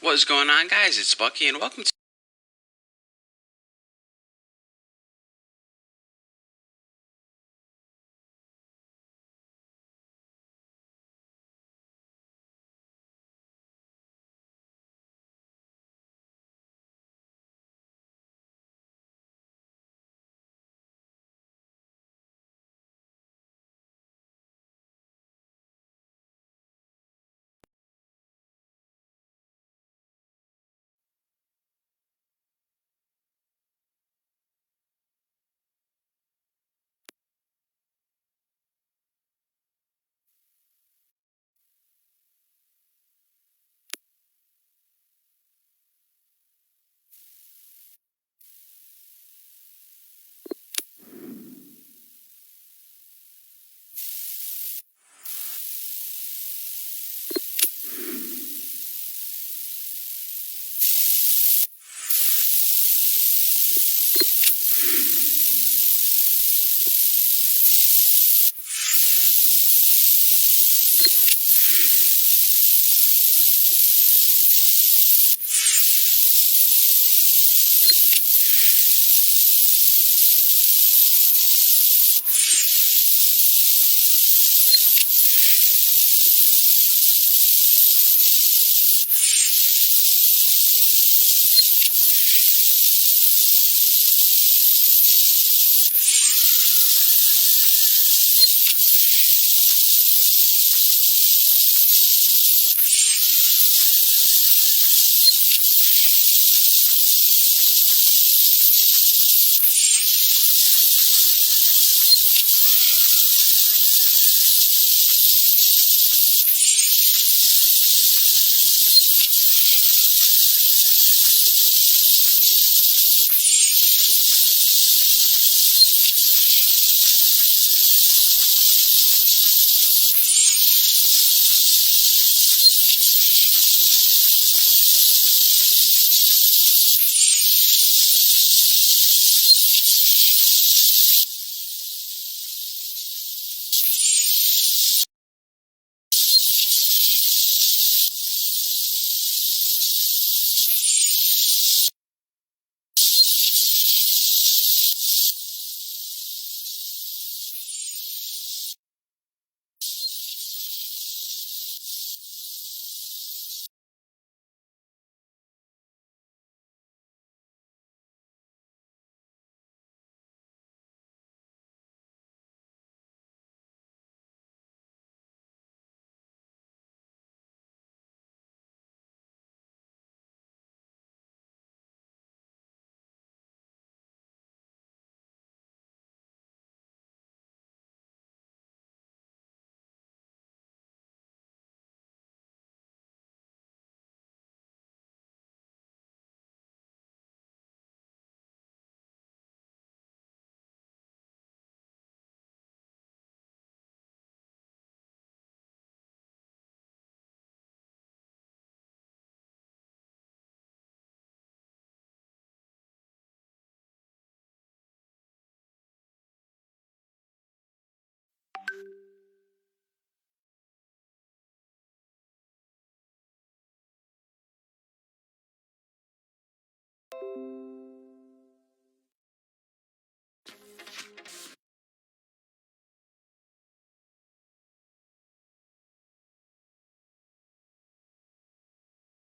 What's going on, guys? It's Bucky, and welcome to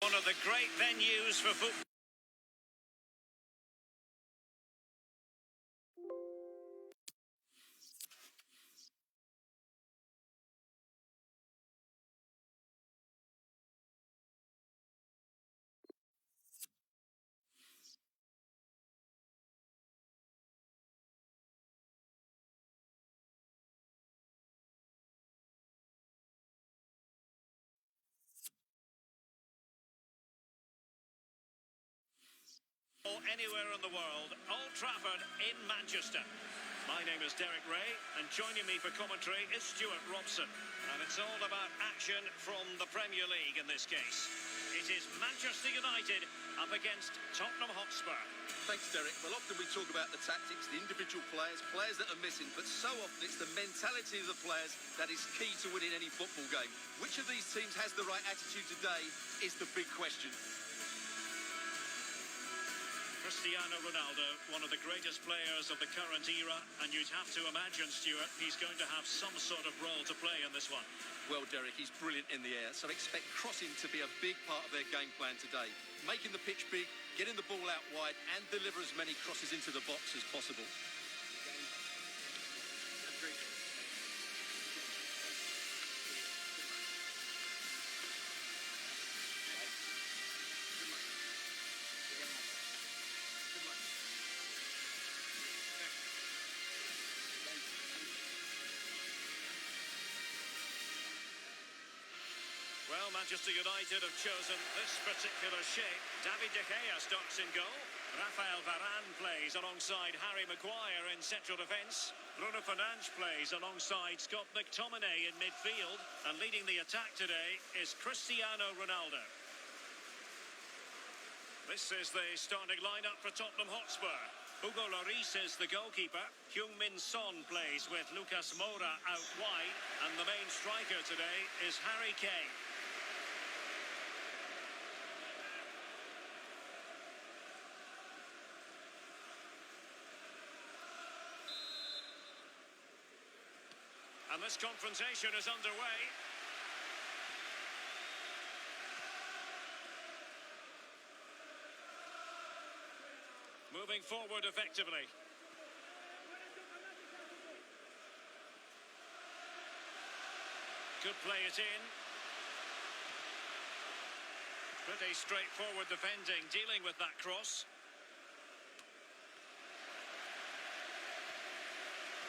one of the great venues for football. Anywhere in the world, Old Trafford in Manchester. My name is Derek Ray, and joining me for commentary is Stuart Robson. And it's all about action from the Premier League in this case. It is Manchester United up against Tottenham Hotspur. Thanks, Derek. Well, often we talk about the tactics, the individual players, players that are missing, but so often it's the mentality of the players that is key to winning any football game. Which of these teams has the right attitude today is the big question. Cristiano Ronaldo, one of the greatest players of the current era, and you'd have to imagine, Stuart, he's going to have some sort of role to play in this one. Well, Derek, he's brilliant in the air, so expect crossing to be a big part of their game plan today. Making the pitch big, getting the ball out wide, and deliver as many crosses into the box as possible. Well, Manchester United have chosen this particular shape. David De Gea starts in goal. Rafael Varane plays alongside Harry Maguire in central defence. Bruno Fernandes plays alongside Scott McTominay in midfield. And leading the attack today is Cristiano Ronaldo. This is the starting lineup for Tottenham Hotspur. Hugo Lloris is the goalkeeper. Heung-min Son plays with Lucas Moura out wide. And the main striker today is Harry Kane. And this confrontation is underway. Moving forward effectively. Could play it in. Pretty straightforward defending, dealing with that cross.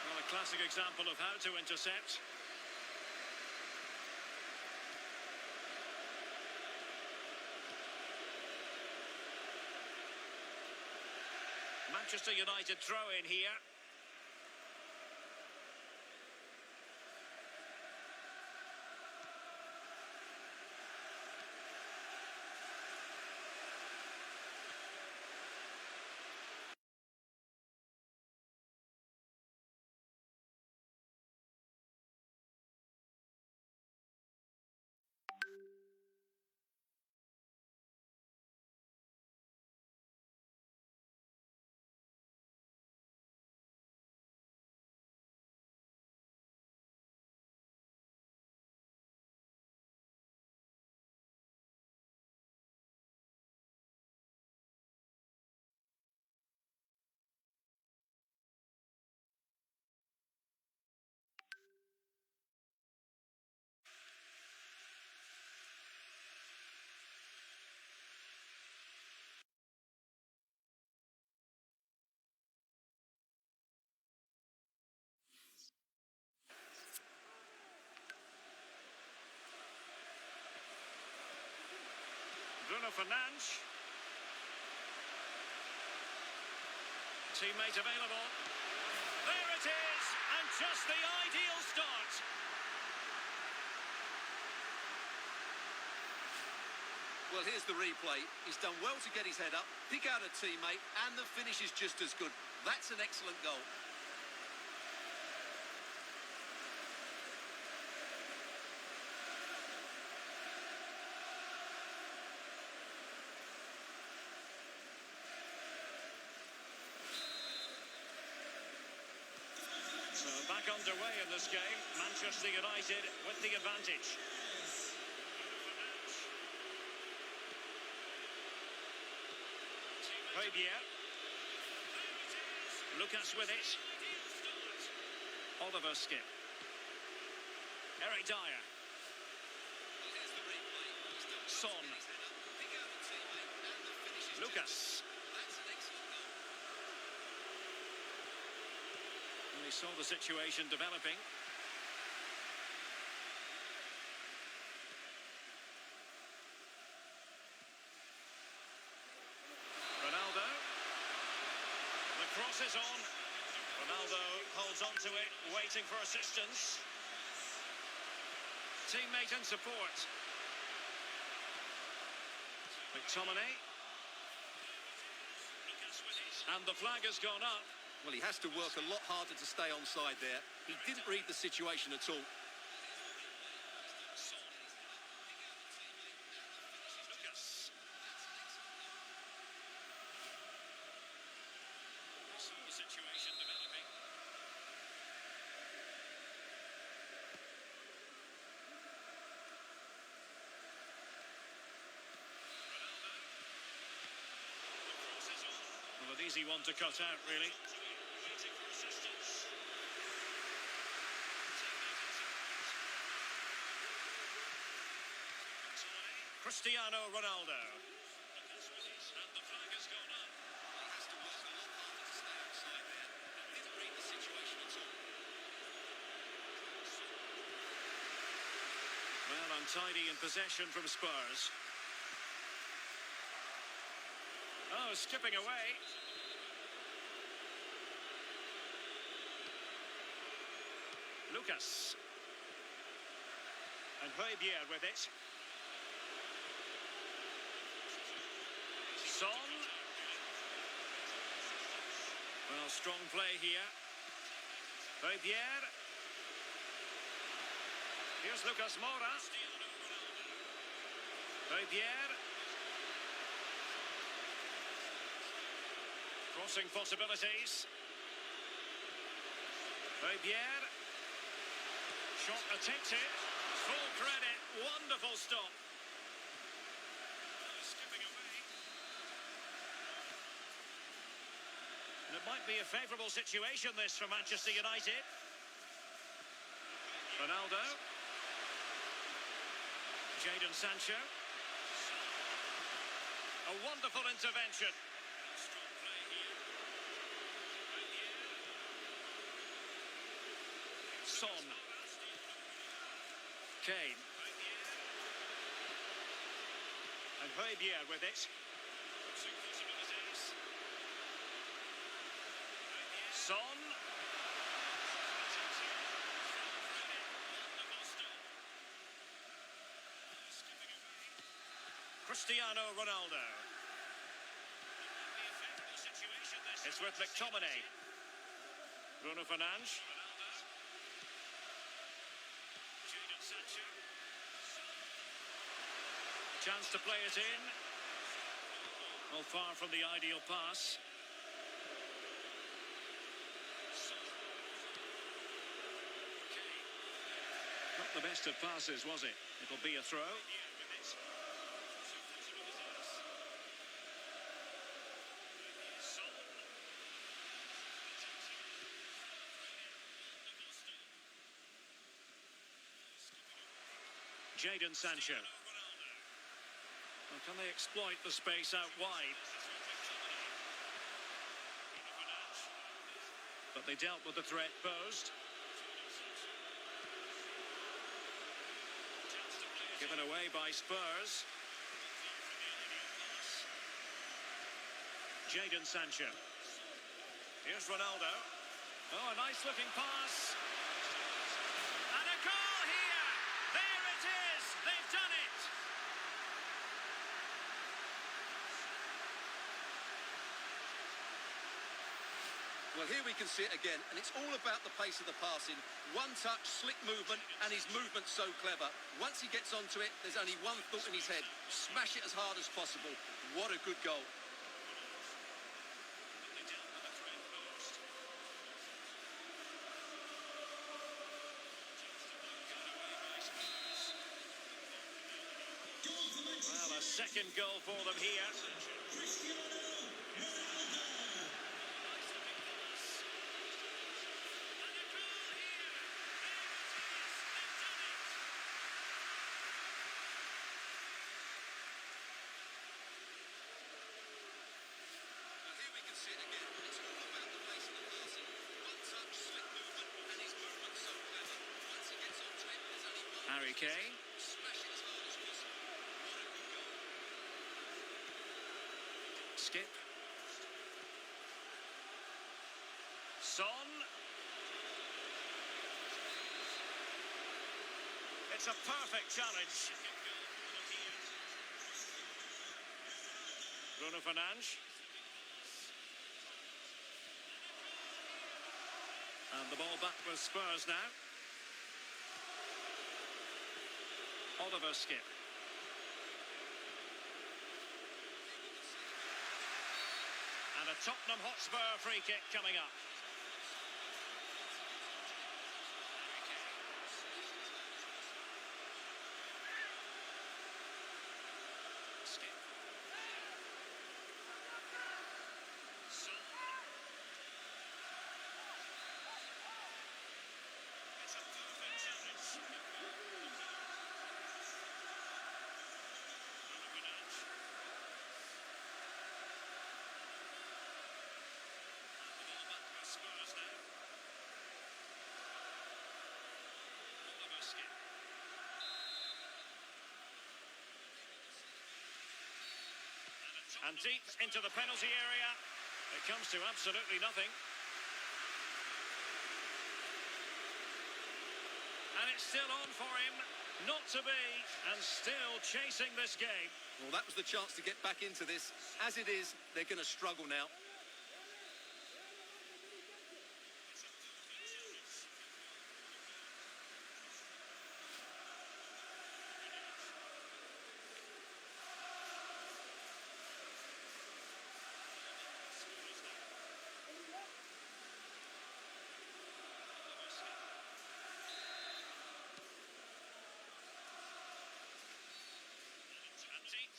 Well, a classic example of how to intercept. Manchester United throw in here. Bruno Fernandes. Teammate available. There it is, and just the ideal start. Well, here's the replay. He's done well to get his head up, pick out a teammate, and the finish is just as good. That's an excellent goal. So back underway in this game. Manchester United with the advantage. Fabier. Lucas with it. Oliver Skip. Eric Dyer. Son. Lucas. And he saw the situation developing. Ronaldo. The cross is on. Ronaldo holds on to it, waiting for assistance. Teammate and support. McTominay. And the flag has gone up. Well, he has to work a lot harder to stay onside there. He didn't read the situation at all. Lucas. We saw the situation developing. Well, an easy one to cut out, really. Waiting for assistance. Cristiano Ronaldo. And the flag has gone up. He has to work a lot harder to stay onside there. He didn't read the situation at all. Well, untidy in possession from Spurs. Oh, skipping away. Lucas. And Højbjerg with it. Son. Well, strong play here. Højbjerg. Here's Lucas Moura. Højbjerg. Crossing possibilities. Højbjerg. Shot attempted. Full credit. Wonderful stop. Skipping away. And it might be a favourable situation, this, for Manchester United. Ronaldo. Jadon Sancho. A wonderful intervention. Strong play here. Son. Kane. And Højbjerg with it. Son. Cristiano Ronaldo. It's with McTominay. Bruno Fernandes. Chance to play it in. Well, far from the ideal pass. Not the best of passes, was it? It'll be a throw. Jadon Sancho. Well, can they exploit the space out wide? But they dealt with the threat posed. Given away by Spurs. Jadon Sancho. Here's Ronaldo. Oh, a nice looking pass. And a goal here! There it is! They've done it! Well, here we can see it again, and it's all about the pace of the passing. One touch, slick movement, and his movement's so clever. Once he gets onto it, there's only one thought in his head. Smash it as hard as possible. What a good goal. Well, a second goal for them here. Harry Kane. Skip. Son. It's a perfect challenge. Bruno Fernandes. And the ball back with Spurs now. Oliver Skip. And a Tottenham Hotspur free kick coming up. Skip. Son. It's a perfect challenge. Spurs now. Oliver Skip. And deep into the penalty area. It comes to absolutely nothing. And it's still on for him. Not to be. And still chasing this game. Well, that was the chance to get back into this. As it is, they're going to struggle now.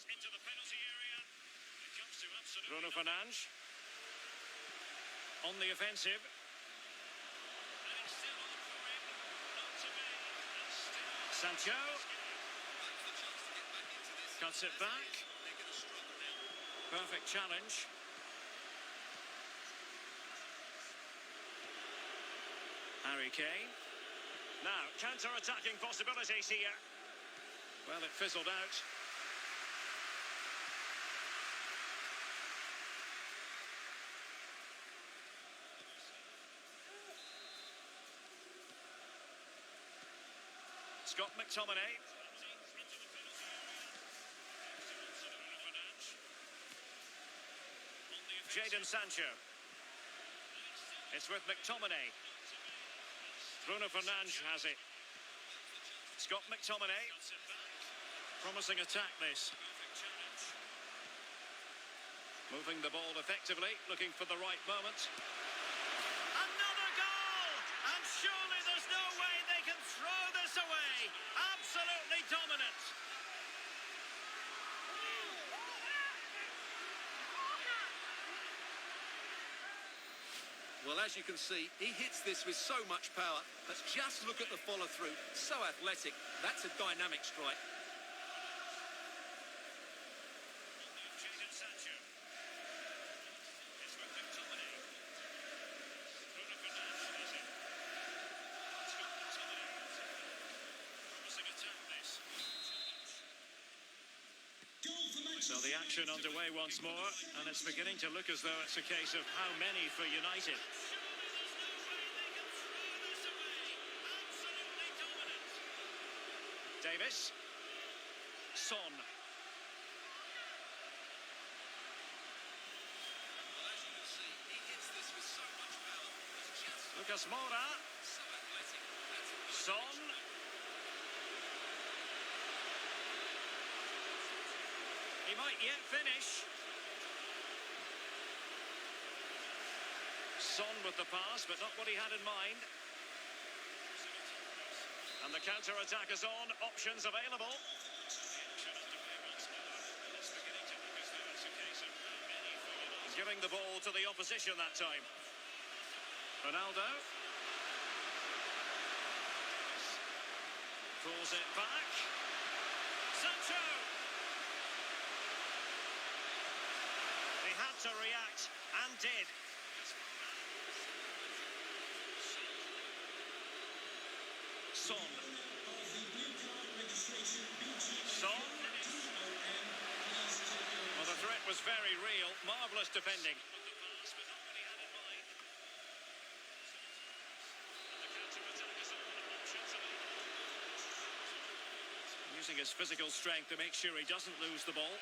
Into the penalty area. It comes to absolutely Bruno Fernandes on the offensive. And it's still on for him. Not to be. And still Sancho cuts it back. Perfect challenge. Harry Kane. Now, counter-attacking possibilities here. Well, it fizzled out. Scott McTominay. Jadon Sancho. It's with McTominay. Bruno Fernandes has it. Scott McTominay. Promising attack this. Moving the ball effectively, looking for the right moment. Another goal! And surely there's no way they can throw this away. Absolutely dominant. Well, as you can see, he hits this with so much power, but just look at the follow-through. So athletic. That's a dynamic strike. Jadon Sancho. It's with McTominay. Bruno Fernandes has it. Scott McTominay. Promising attack this. So the action underway once more, and it's beginning to look as though it's a case of how many for United. Davis. Son. Well, as you can see, he hits this with so much power. It's just Lucas Moura. so athletic. That's a Son. He might yet finish. Son with the pass, but not what he had in mind. And the counter-attack is on. Options available. Giving the ball to the opposition that time. Ronaldo. Pulls it back. Sancho. He had to react and did. Son. Son. Well, the threat was very real. Marvellous defending. Using his physical strength to make sure he doesn't lose the ball.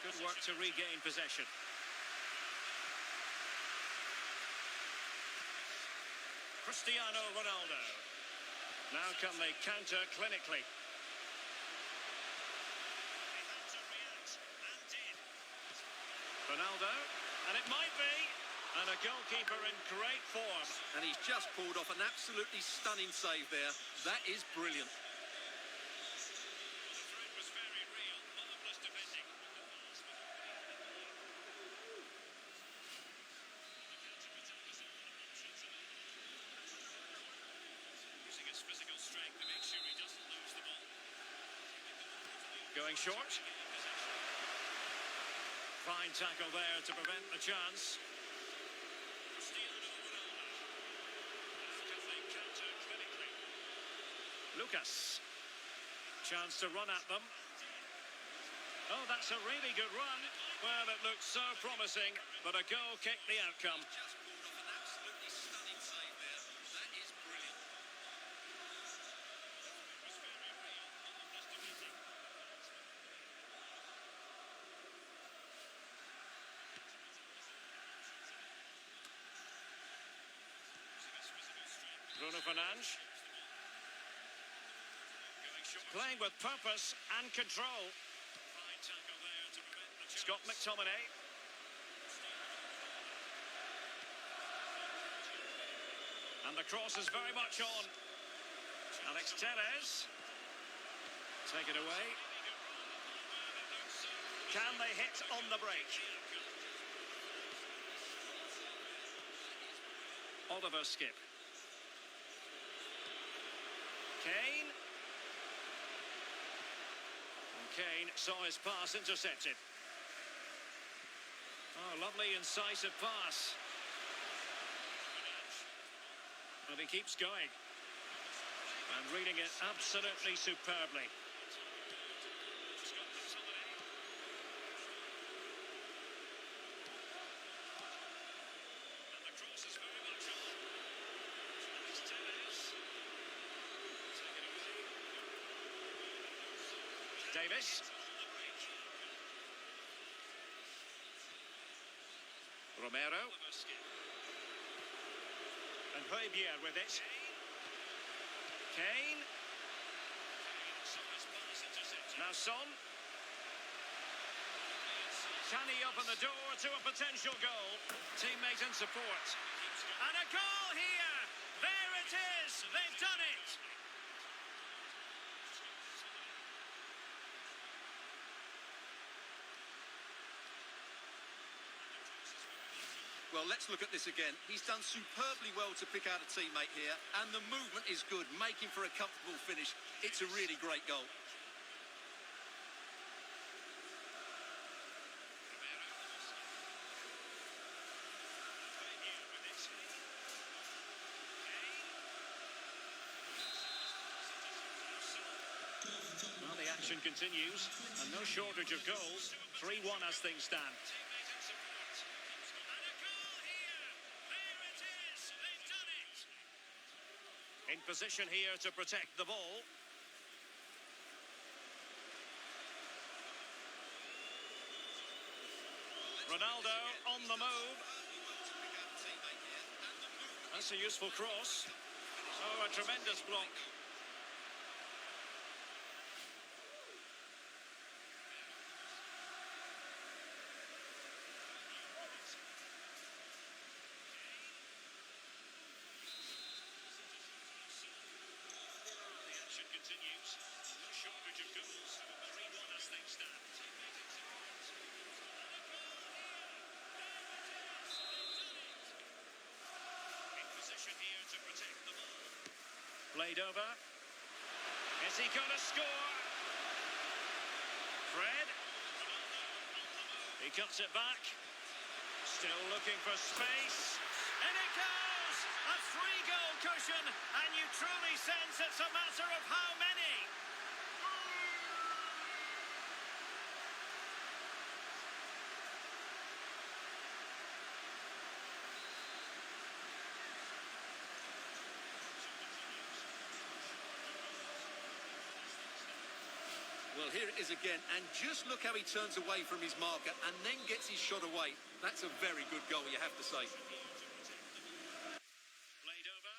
Good work to regain possession. Cristiano Ronaldo. Now can they counter clinically? He had to react and did. Ronaldo, and it might be. And a goalkeeper in great form. And he's just pulled off an absolutely stunning save there. That is brilliant. The threat was very real, marvellous defending. Using his physical strength to make sure he doesn't lose the ball. Going short. Fine tackle there to prevent the chance. Lucas. Chance to run at them. Oh, that's a really good run. Well, it looked so promising, but a goal kicked the outcome. Just pulled off an absolutely stunning save there. That is brilliant. Bruno Fernandes. Playing with purpose and control. Scott McTominay. And the cross is very much on. Alex Telles. Take it away. Can they hit on the break? Oliver Skip. Kane. And Kane saw his pass intercepted. Oh, lovely incisive pass. And he keeps going. And reading it absolutely superbly. And the cross is very much on. It's Telles. Davis. Romero. And Højbjerg with it. Kane. Now Son. Can he open the door to a potential goal? Teammate and support. And a goal here! There it is! They've done it! Well, let's look at this again. He's done superbly well to pick out a teammate here, and the movement is good, making for a comfortable finish. It's a really great goal. Well, the action continues, and no shortage of goals. 3-1 as things stand. In position here to protect the ball. Ronaldo on the move. That's a useful cross. Oh, a tremendous block. Continues. No shortage of goals. 3-1 as things stand. In position here to protect the ball. Played over. Is he going to score? Fred. He cuts it back. Still looking for space. And it goes! A 3-goal cushion, and you truly sense it's a matter of how many. Well, here it is again, and just look how he turns away from his marker and then gets his shot away. That's a very good goal, you have to say. Played over.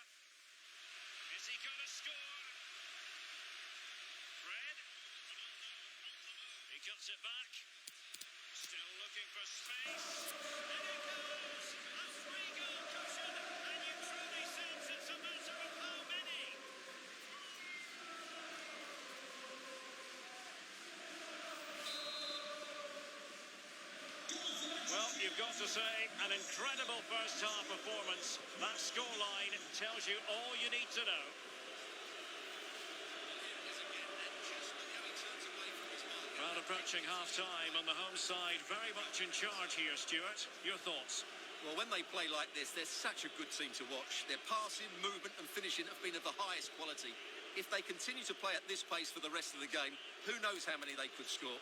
you've got to say, an incredible first half performance. That scoreline tells you all you need to know. Well, approaching half-time on the home side, very much in charge here, Stuart. Your thoughts? Well, when they play like this, they're such a good team to watch. Their passing, movement and finishing have been of the highest quality. If they continue to play at this pace for the rest of the game, who knows how many they could score.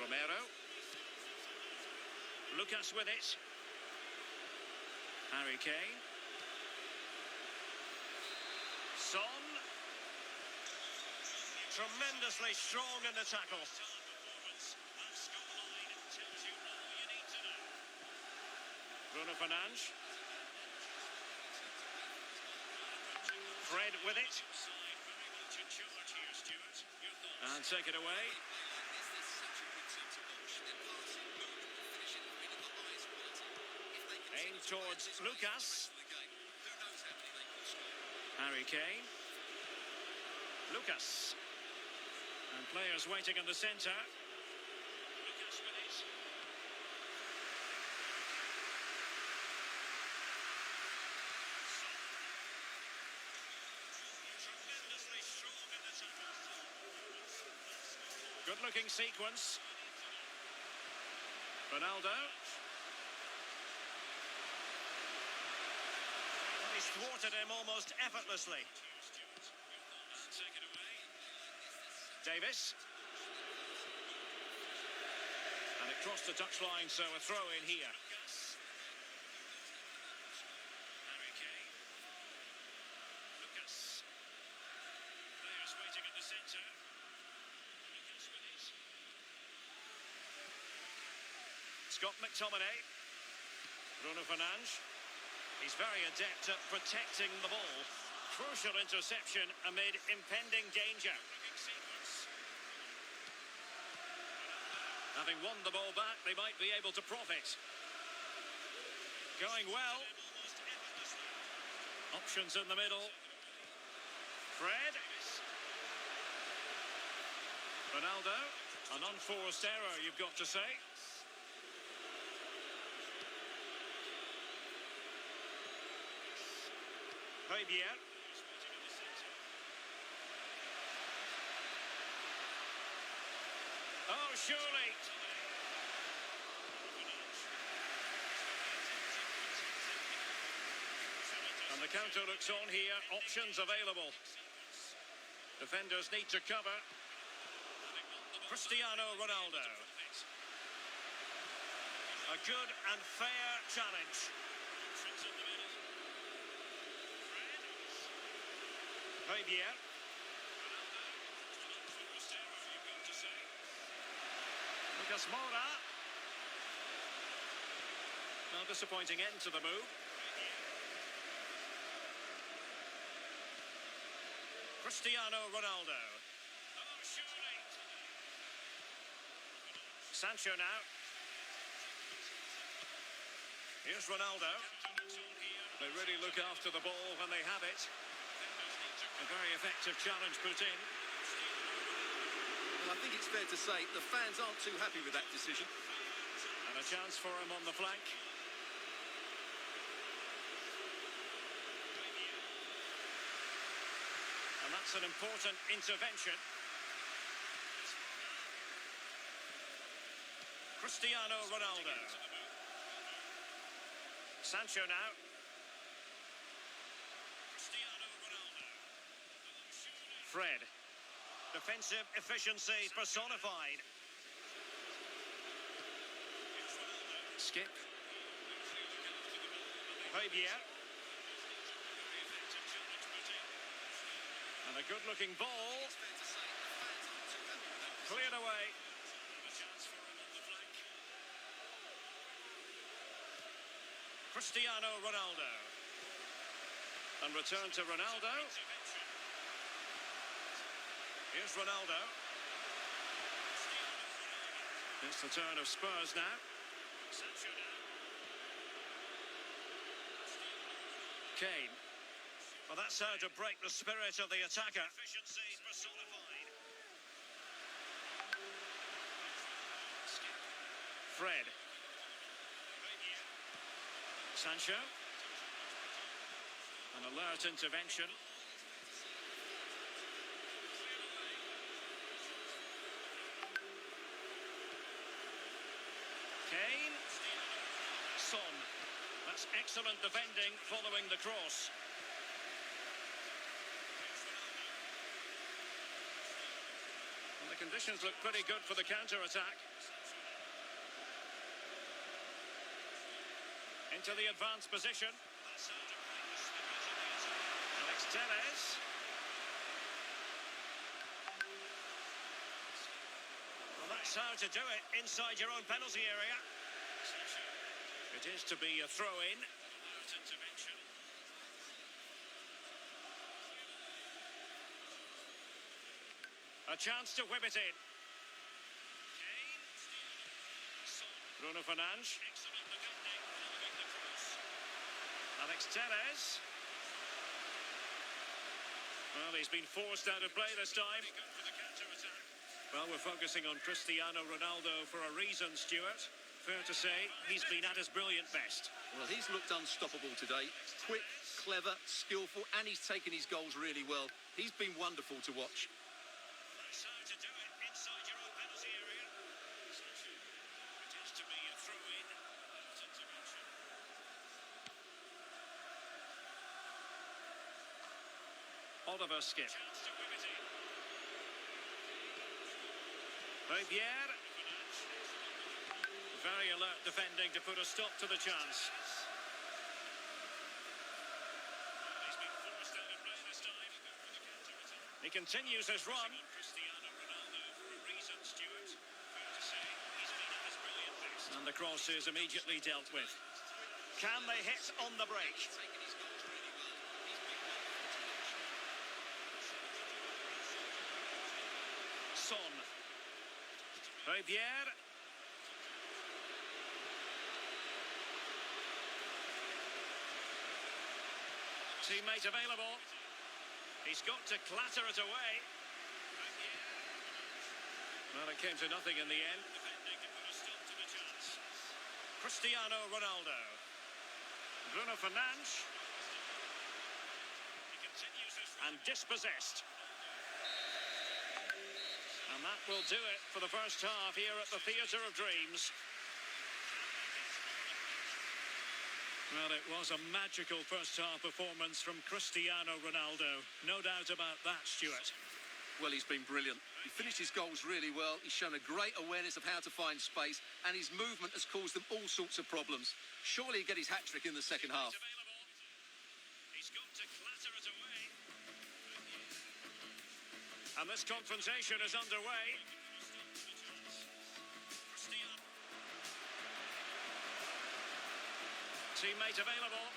Romero. Lucas with it. Harry Kane. Son. Tremendously strong in the tackle. Bruno Fernandes. Fred with it. And take it away. Aimed towards Lucas. Harry Kane. Lucas. And players waiting in the centre. Lucas with it. Tremendously strong in the tackle. Good-looking sequence. Ronaldo. He's thwarted him almost effortlessly. Davis. And it crossed the touchline, so a throw in here. Harry Kane. Lucas. Players waiting in the centre. Lucas with it. Scott McTominay. Bruno Fernandes. He's very adept at protecting the ball. Crucial interception amid impending danger. Having won the ball back, they might be able to profit. Going well. Options in the middle. Fred. Ronaldo. An unforced error, you've got to say. Højbjerg. Oh, surely. And the counter looks on here. Options available. Defenders need to cover. Cristiano Ronaldo. A good and fair challenge. Højbjerg. Lucas Moura. Well, disappointing end to the move. Cristiano Ronaldo. Sancho now. Here's Ronaldo. They really look after the ball when they have it. A very effective challenge put in. Well, I think it's fair to say the fans aren't too happy with that decision. And a chance for him on the flank. And that's an important intervention. Cristiano Ronaldo. Sancho now. Fred. Defensive efficiency personified. Skip. Højbjerg. And a good-looking ball. Cleared away. Cristiano Ronaldo. And return to Ronaldo. Here's Ronaldo. It's the turn of Spurs now. Kane. Well, that's how to break the spirit of the attacker. Fred. Sancho. An alert intervention. Kane. Son. That's excellent defending following the cross. And the conditions look pretty good for the counter-attack. Into the advanced position. Alex Telles. Well, that's how to do it inside your own penalty area. It is to be a throw-in. A chance to whip it in. Bruno Fernandes. Alex Telles. Well, he's been forced out of play this time. Well, we're focusing on Cristiano Ronaldo for a reason, Stuart. Fair to say, he's been at his brilliant best. Well, he's looked unstoppable today. Quick, clever, skillful, and he's taken his goals really well. He's been wonderful to watch. That's how to do it inside your own penalty area. It is to be a throw-in. Oliver Skip. Pierre. Very alert defending to put a stop to the chance. He continues his run. And the cross is immediately dealt with. Can they hit on the break? Son. Pierre. Teammate available. He's got to clatter it away. Well, it came to nothing in the end. Cristiano Ronaldo. Bruno Fernandes. And dispossessed. And that will do it for the first half here at the Theatre of Dreams. Well, it was a magical first-half performance from Cristiano Ronaldo. No doubt about that, Stuart. Well, he's been brilliant. He finished his goals really well. He's shown a great awareness of how to find space, and his movement has caused them all sorts of problems. Surely he'll get his hat-trick in the second half. He's got to clatter it away. And this confrontation is underway. Teammate available.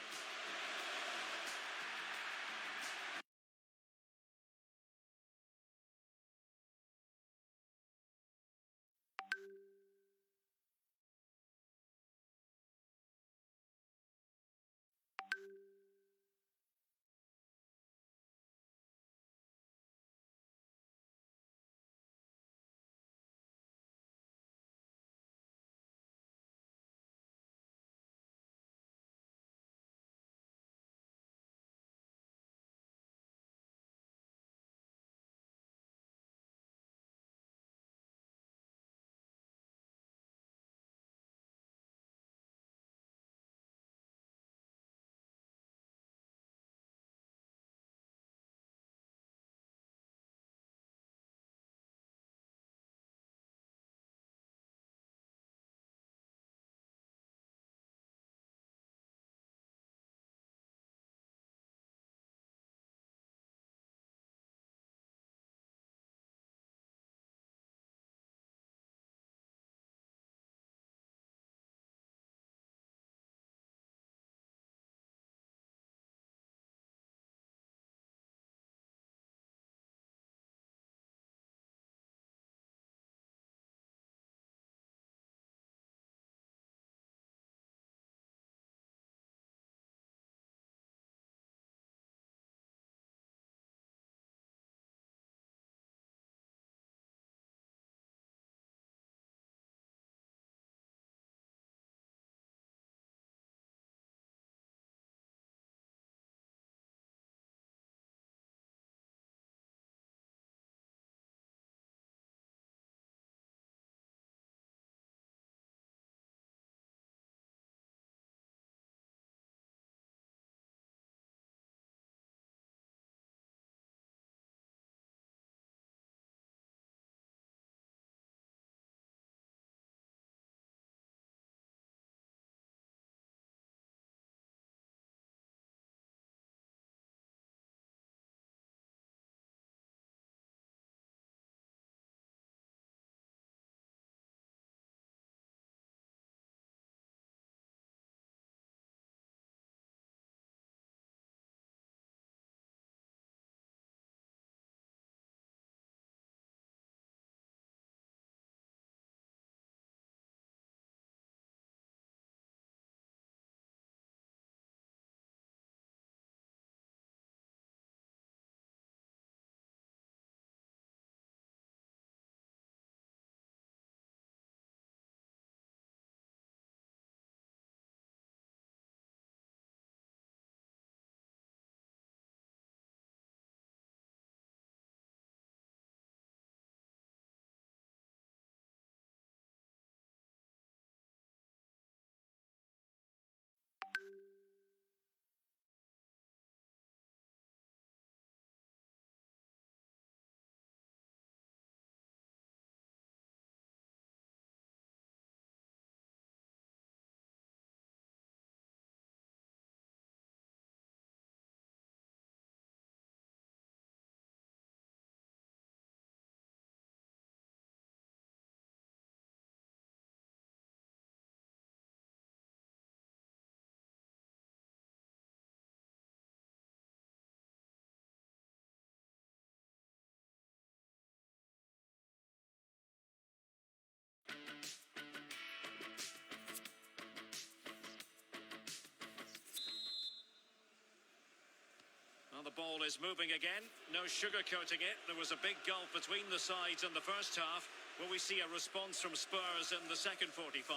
ball is moving again. No sugarcoating it. There was a big gulf between the sides in the first half. Will we see a response from Spurs in the second 45?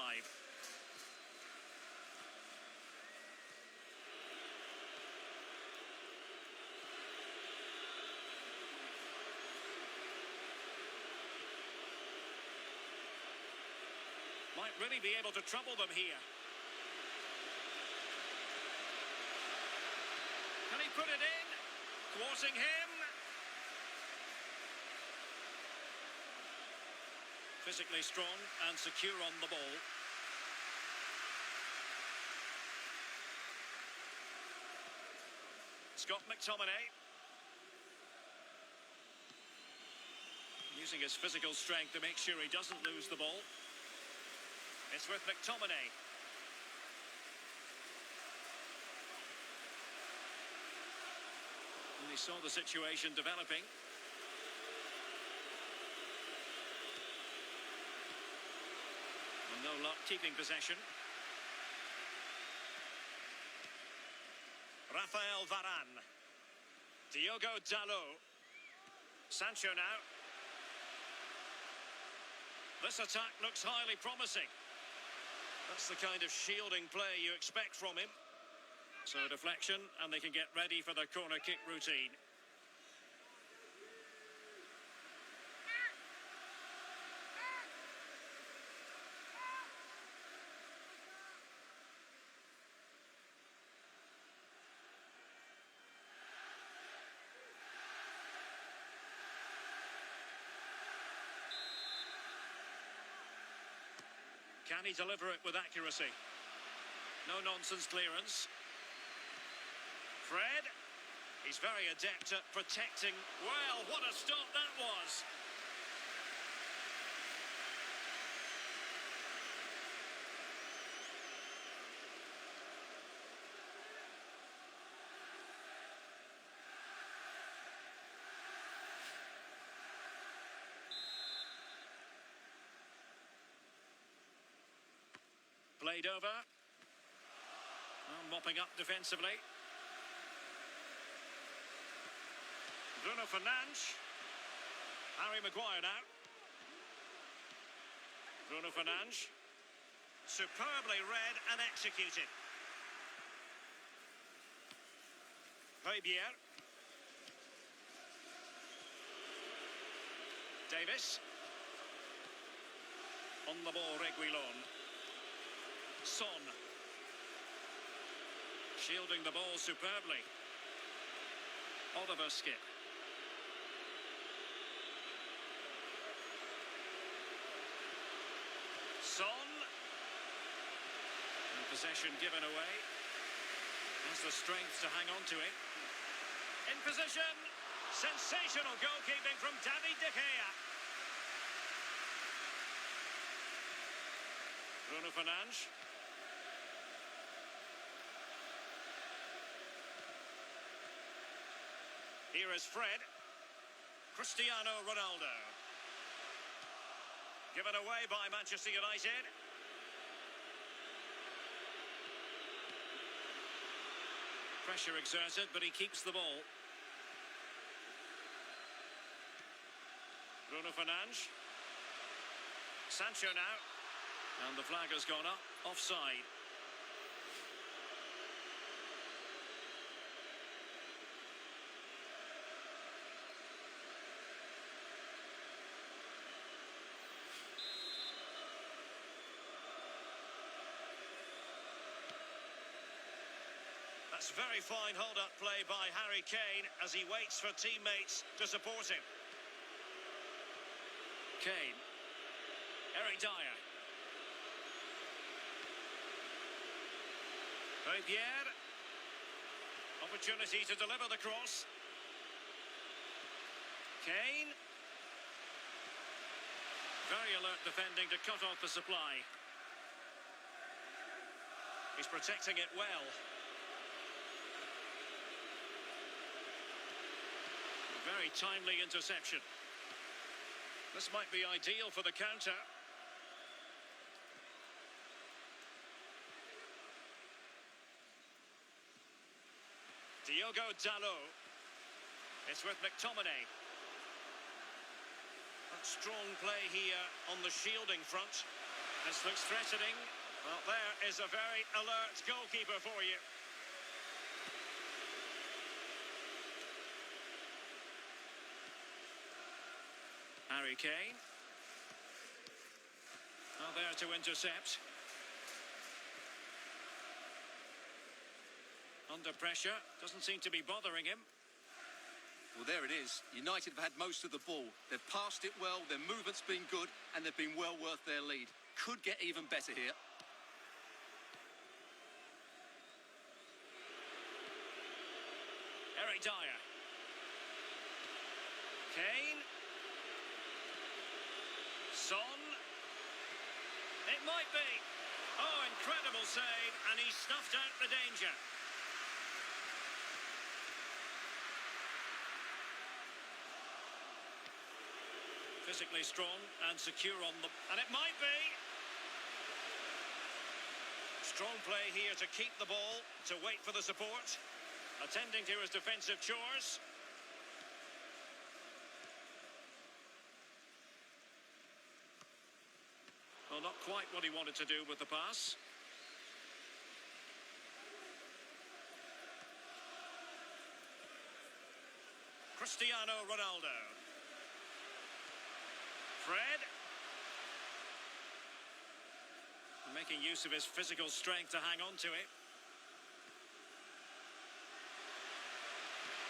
Might really be able to trouble them here. Can he put it in? Thwarting him. Physically strong and secure on the ball. Scott McTominay. Using his physical strength to make sure he doesn't lose the ball. It's with McTominay. And he saw the situation developing. And no luck keeping possession. Rafael Varane. Diogo Dalot. Sancho now. This attack looks highly promising. That's the kind of shielding play you expect from him. So deflection, and they can get ready for the corner kick routine. Can he deliver it with accuracy? No nonsense clearance. Fred. He's very adept at protecting. Well, what a stop that was. Played over. Mopping up defensively. Bruno Fernandes. Harry Maguire now. Bruno Fernandes. Superbly read and executed. Højbjerg. Davis. On the ball, Reguilon. Son. Shielding the ball superbly. Oliver Skip. Son. And possession given away. Has the strength to hang on to it. In position. Sensational goalkeeping from David De Gea. Bruno Fernandes. Here is Fred. Cristiano Ronaldo. Given away by Manchester United. Pressure exerted, but he keeps the ball. Bruno Fernandes. Sancho now. And the flag has gone up. Offside. That's very fine hold-up play by Harry Kane as he waits for teammates to support him. Kane. Eric Dyer. Højbjerg. Opportunity to deliver the cross. Kane. Very alert defending to cut off the supply. He's protecting it well. A very timely interception. This might be ideal for the counter. Diogo Dalot. It's with McTominay. Strong play here on the shielding front. This looks threatening. Well, there is a very alert goalkeeper for you. Harry Kane. Oh, there to intercept. Under pressure. Doesn't seem to be bothering him. Well, there it is. United have had most of the ball. They've passed it well, their movement's been good, and they've been well worth their lead. Could get even better here. Eric Dyer. Kane. Son. It might be. Oh, incredible save, and he snuffed out the danger. Physically strong and secure on them. And it might be. Strong play here to keep the ball, to wait for the support. Attending to his defensive chores. Well, not quite what he wanted to do with the pass. Cristiano Ronaldo. Fred. Making use of his physical strength to hang on to it.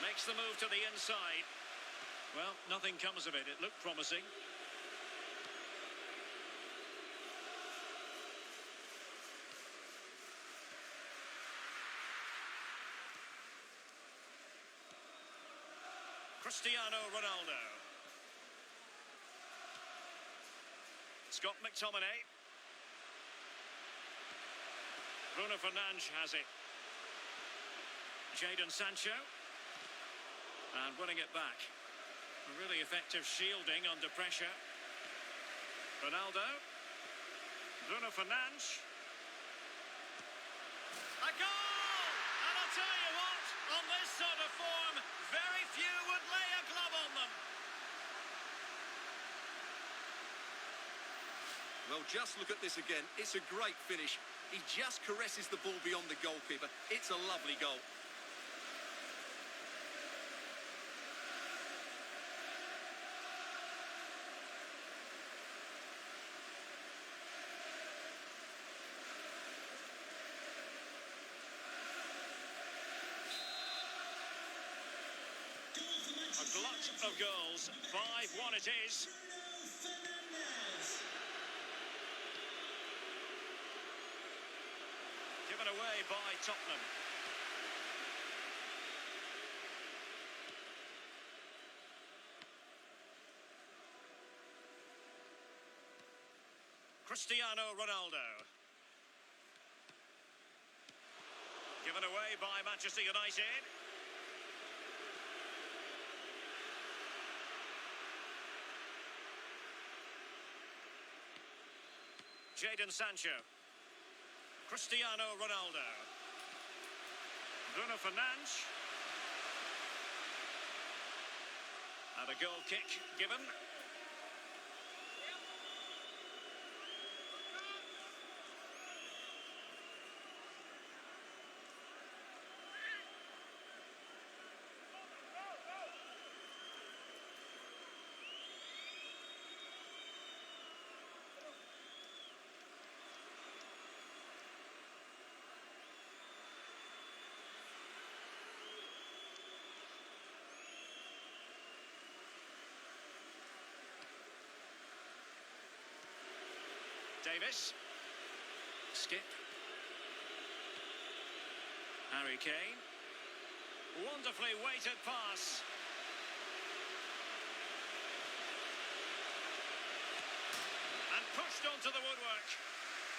Makes the move to the inside. Well, nothing comes of it. It looked promising. Cristiano Ronaldo. Scott McTominay. Bruno Fernandes has it. Jadon Sancho. And winning it back. A really effective shielding under pressure. Ronaldo. Bruno Fernandes. A goal! And I'll tell you what, on this sort of form, very few would lay a glove on them. Well, just look at this again. It's a great finish. He just caresses the ball beyond the goalkeeper. It's a lovely goal. A glut of goals. 5-1 it is. Given away by Tottenham. Cristiano Ronaldo. Given away by Manchester United. Jadon Sancho. Cristiano Ronaldo. Bruno Fernandes. And a goal kick given. Davis. Skip. Harry Kane. Wonderfully weighted pass. And pushed onto the woodwork.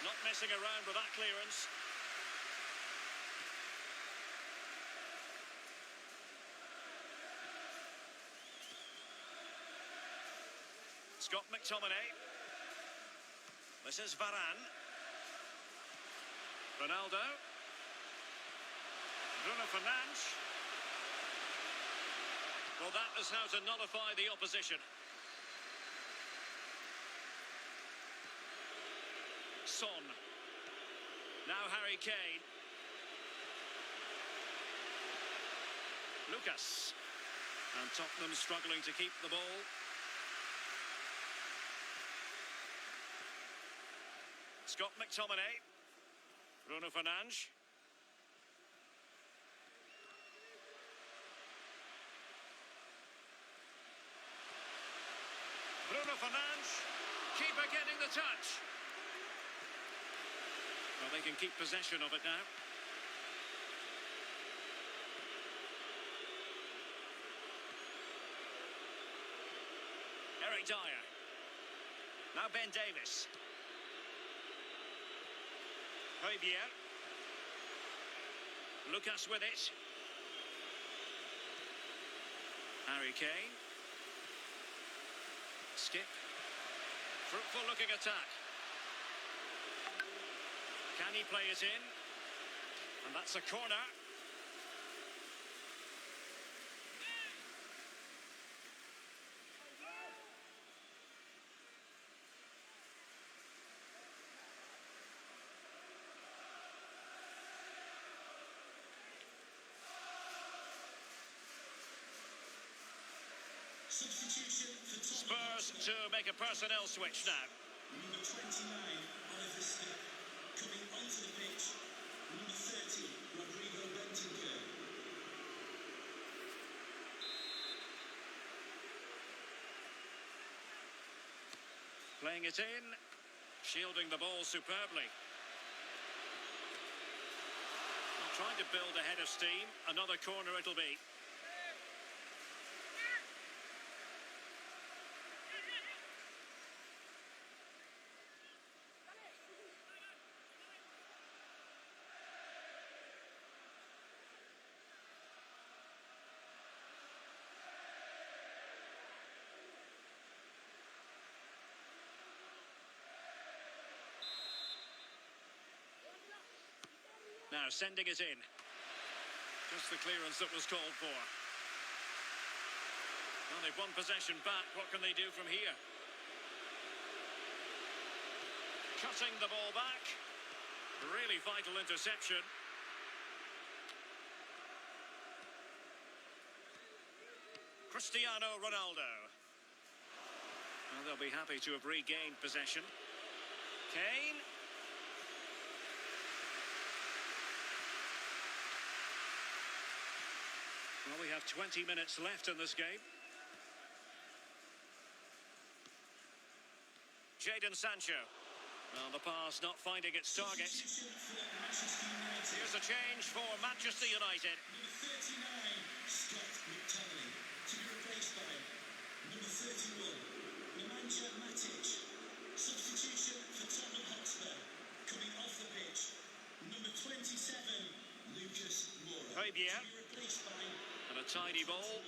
Not messing around with that clearance. Scott McTominay. This is Varane. Ronaldo. Bruno Fernandes. Well, that is how to nullify the opposition. Son. Now Harry Kane. Lucas. And Tottenham struggling to keep the ball. Scott McTominay. Bruno Fernandes. Bruno Fernandes. Keeper getting the touch. Well, they can keep possession of it now. Eric Dyer. Now Ben Davis. Højbjerg. Lucas with it. Harry Kane. Skip. Fruitful looking attack. Can he play it in? And that's a corner. Substitution for Tottenham Spurs to make a personnel switch now. Number 29, Oliver Skip. Coming onto the pitch, number 30, Rodrigo Bentancur. Playing it in, shielding the ball superbly. And trying to build a head of steam. Another corner it'll be. Now sending it in. Just the clearance that was called for. Well, they've won possession back. What can they do from here? Cutting the ball back. Really vital interception. Cristiano Ronaldo. Well, they'll be happy to have regained possession. Kane. Well, we have 20 minutes left in this game. Jadon Sancho. Well, the pass not finding its target. Substitution for Manchester United. Here's a change for Manchester United. Number 39, Scott McTominay. To be replaced by number 31, Nemanja Matic. Substitution for Tottenham Hotspur. Coming off the pitch, number 27, Lucas Moura. Højbjerg. To be replaced by And a tidy ball.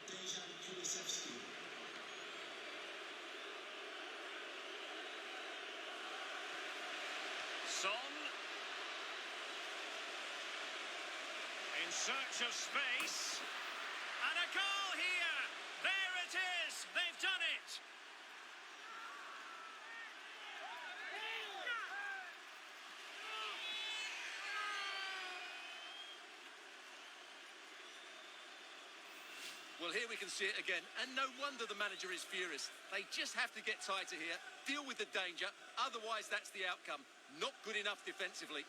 Dejan Kulusevski. Son. In search of space. And a goal here. There it is. They've done it. Well, here we can see it again, and no wonder the manager is furious. They just have to get tighter here, deal with the danger, otherwise that's the outcome. Not good enough defensively.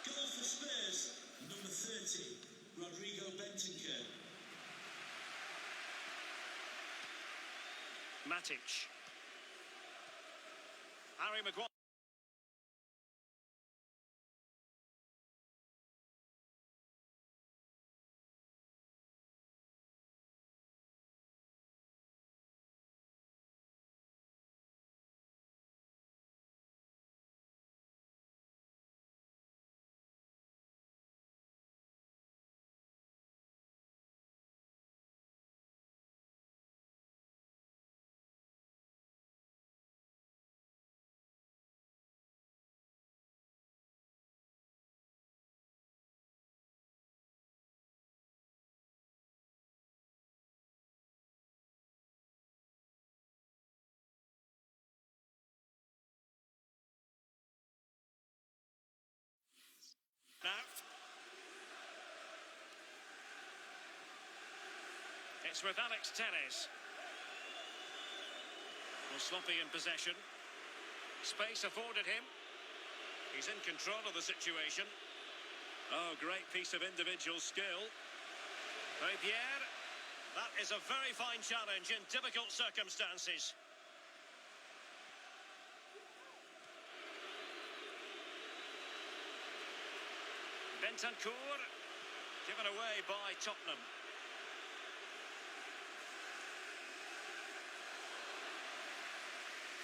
Goal for Spurs, number 30, Rodrigo Bentancur. Matic. Harry Maguire. It's with Alex Telles. Well, sloppy in possession. Space afforded him. He's in control of the situation. Oh, great piece of individual skill. Pierre, that is a very fine challenge in difficult circumstances. Bentancur, given away by Tottenham.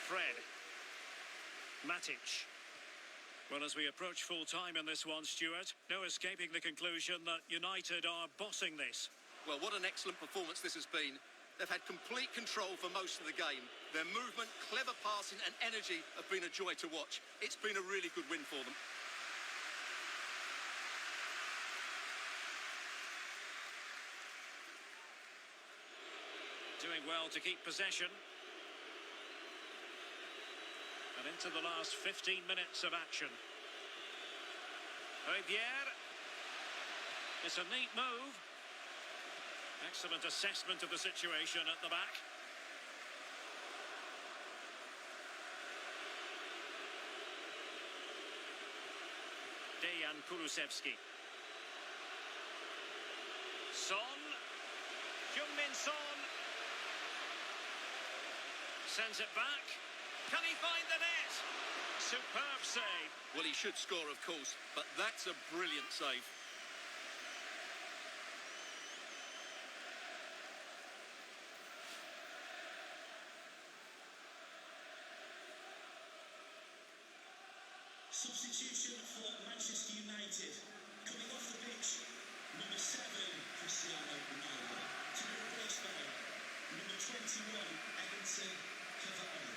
Fred. Matic. Well, as we approach full time in this one, Stuart, no escaping the conclusion that United are bossing this. Well, what an excellent performance this has been. They've had complete control for most of the game. Their movement, clever passing and energy have been a joy to watch. It's been a really good win for them. Doing well to keep possession. And into the last 15 minutes of action. Pierre. It's a neat move. Excellent assessment of the situation at the back. Dejan Kulusevski. Son. Heung-min Son. Sends it back. Can he find the net? Superb save. Well, he should score, of course, but that's a brilliant save. Substitution for Manchester United. Coming off the pitch, number 7, Cristiano Ronaldo, to be replaced by number 21, Edinson Cavani.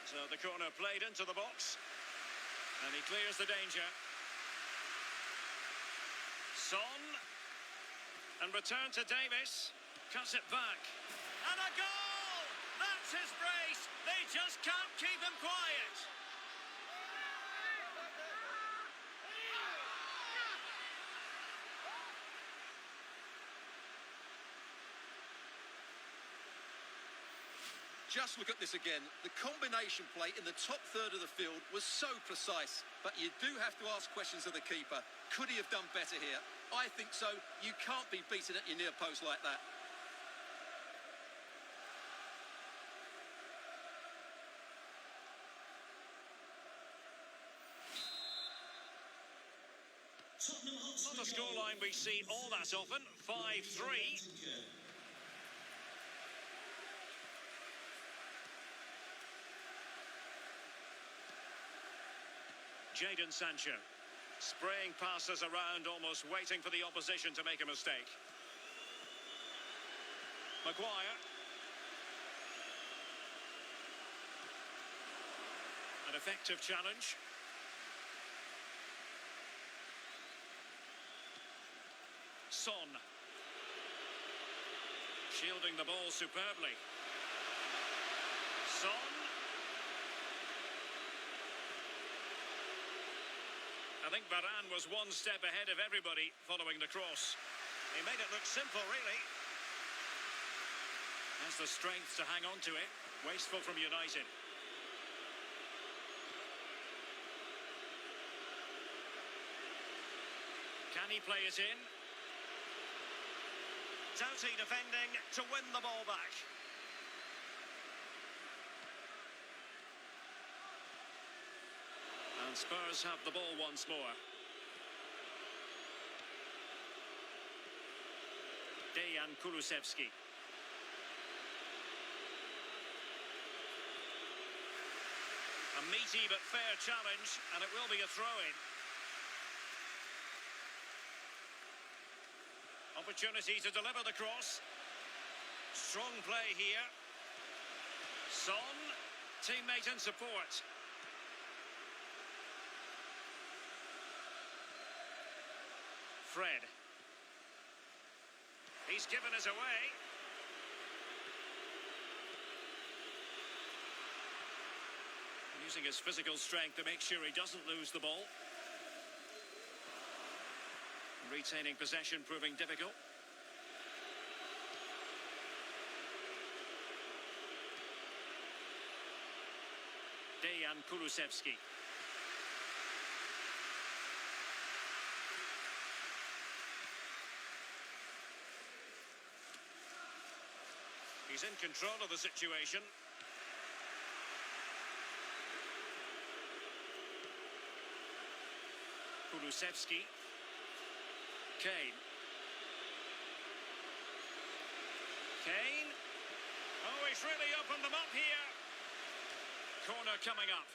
So the corner played into the box. And he clears the danger. Son. And return to Davis. Cuts it back. And a goal! That's his brace. They just can't keep him quiet. Just look at this again. The combination play in the top third of the field was so precise. But you do have to ask questions of the keeper. Could he have done better here? I think so. You can't be beaten at your near post like that. Tottenham Hotspur Not a scoreline we see all that often. 5-3. Jadon Sancho. Spraying passes around, almost waiting for the opposition to make a mistake. Maguire. An effective challenge. Son. Shielding the ball superbly. Son. I think Varane was one step ahead of everybody following the cross. He made it look simple, really. Has the strength to hang on to it. Wasteful from United. Can he play it in? Doughty defending to win the ball back. And Spurs have the ball once more. Dejan Kulusevski. A meaty but fair challenge, and it will be a throw-in. Opportunity to deliver the cross. Strong play here. Son, teammate in support. Fred. He's given us away. Using his physical strength to make sure he doesn't lose the ball. Retaining possession proving difficult. Dejan Kulusevski. He's in control of the situation. Kulusevski. Kane. Kane. Oh, he's really opened them up here. Corner coming up.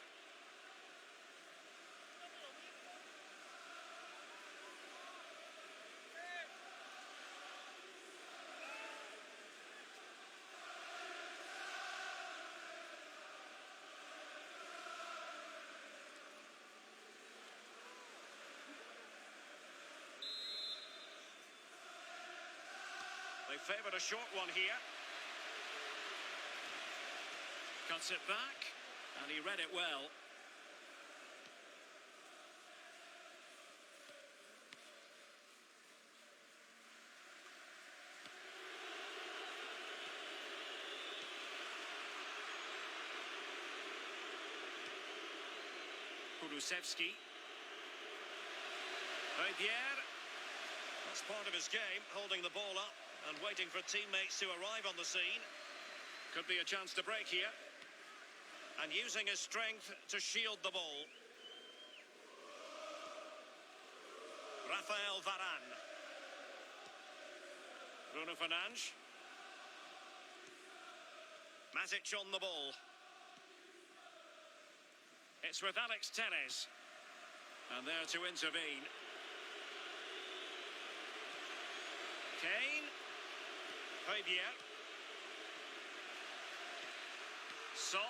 They favoured a short one here. Cuts it back, and he read it well. Kulusevski. Rivière. That's part of his game, holding the ball up and waiting for teammates to arrive on the scene. Could be a chance to break here. And using his strength to shield the ball. Rafael Varane. Bruno Fernandes. Matic on the ball. It's with Alex Telles. And there to intervene. Kane. Rivière. Son.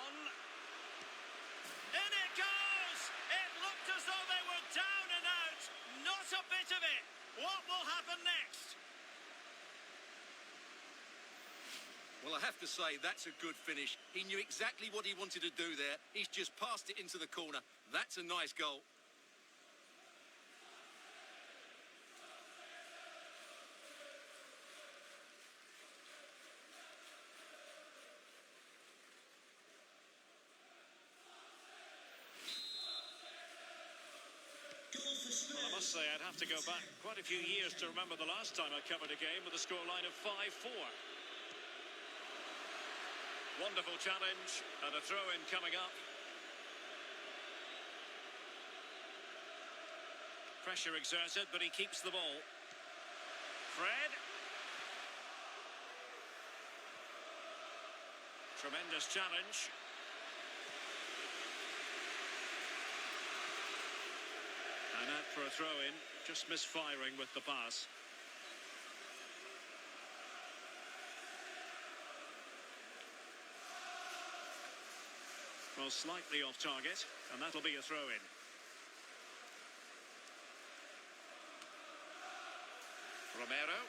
In it goes! It looked as though they were down and out. Not a bit of it. What will happen next? Well, I have to say, that's a good finish. He knew exactly what he wanted to do there. He's just passed it into the corner. That's a nice goal. Well, I must say, I'd have to go back quite a few years to remember the last time I covered a game with a scoreline of 5-4. Wonderful challenge, and a throw-in coming up. Pressure exerted, but he keeps the ball. Fred. Tremendous challenge. And out for a throw-in, just misfiring with the pass. Well, slightly off target, and that'll be a throw-in. Romero.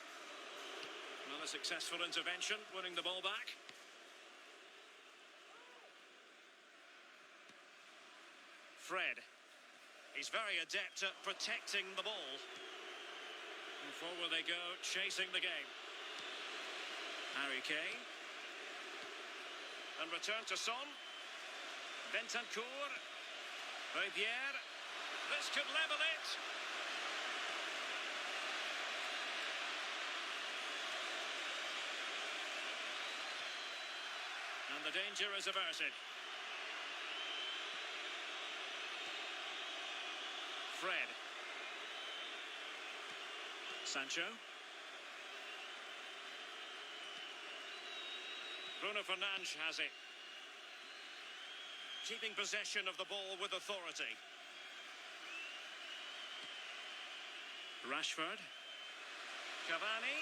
Another successful intervention, winning the ball back. Fred. He's very adept at protecting the ball. And forward they go, chasing the game. Harry Kane. And return to Son. Bentancur. Rivière. This could level it. And the danger is averted. Fred. Sancho. Bruno Fernandes has it. Keeping possession of the ball with authority. Rashford. Cavani.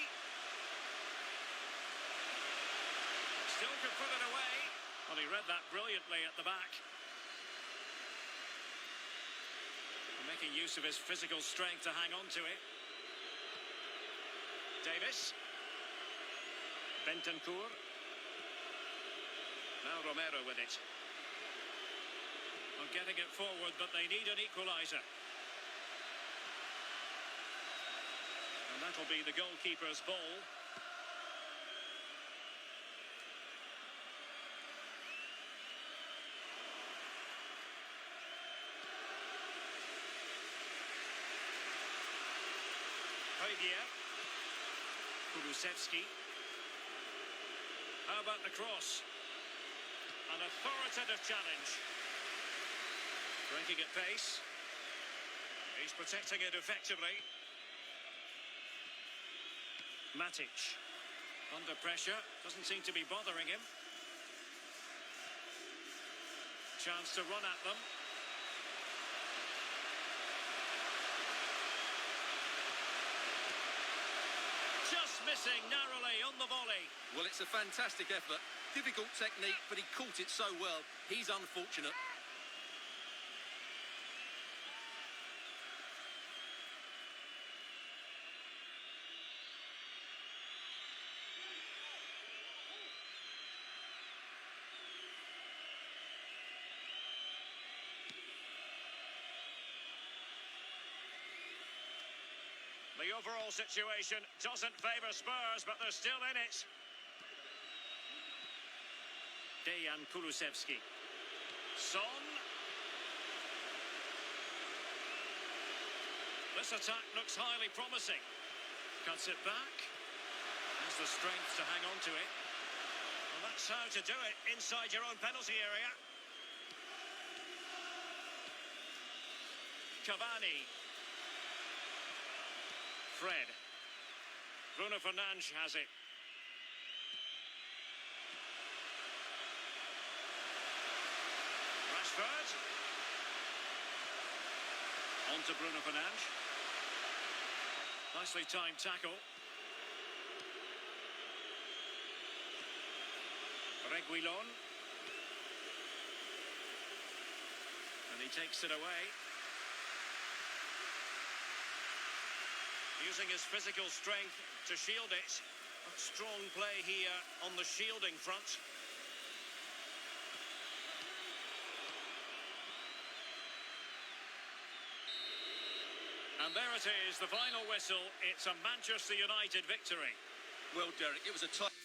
Still could put it away. Well, he read that brilliantly at the back. Making use of his physical strength to hang on to it. Davis. Bentancur. Now Romero with it. Well, getting it forward, but they need an equaliser. that'll be the goalkeeper's ball. Hojbjerg. Kulusevski. How about the cross? An authoritative challenge. Breaking at pace. He's protecting it effectively. Matic. Under pressure. Doesn't seem to be bothering him. Chance to run at them. Just missing narrowly on the volley. Well, it's a fantastic effort. Difficult technique, but he caught it so well. He's unfortunate. The overall situation doesn't favour Spurs, but they're still in it. Dejan Kulusevski. Son. This attack looks highly promising. Cuts it back. Has the strength to hang on to it. Well, that's how to do it inside your own penalty area. Cavani. Fred. Bruno Fernandes has it. Rashford. On to Bruno Fernandes. Nicely timed tackle. Reguilon. And he takes it away. Using his physical strength to shield it. But strong play here on the shielding front. And there it is, the final whistle. It's a Manchester United victory. Well, Derek, it was a tight...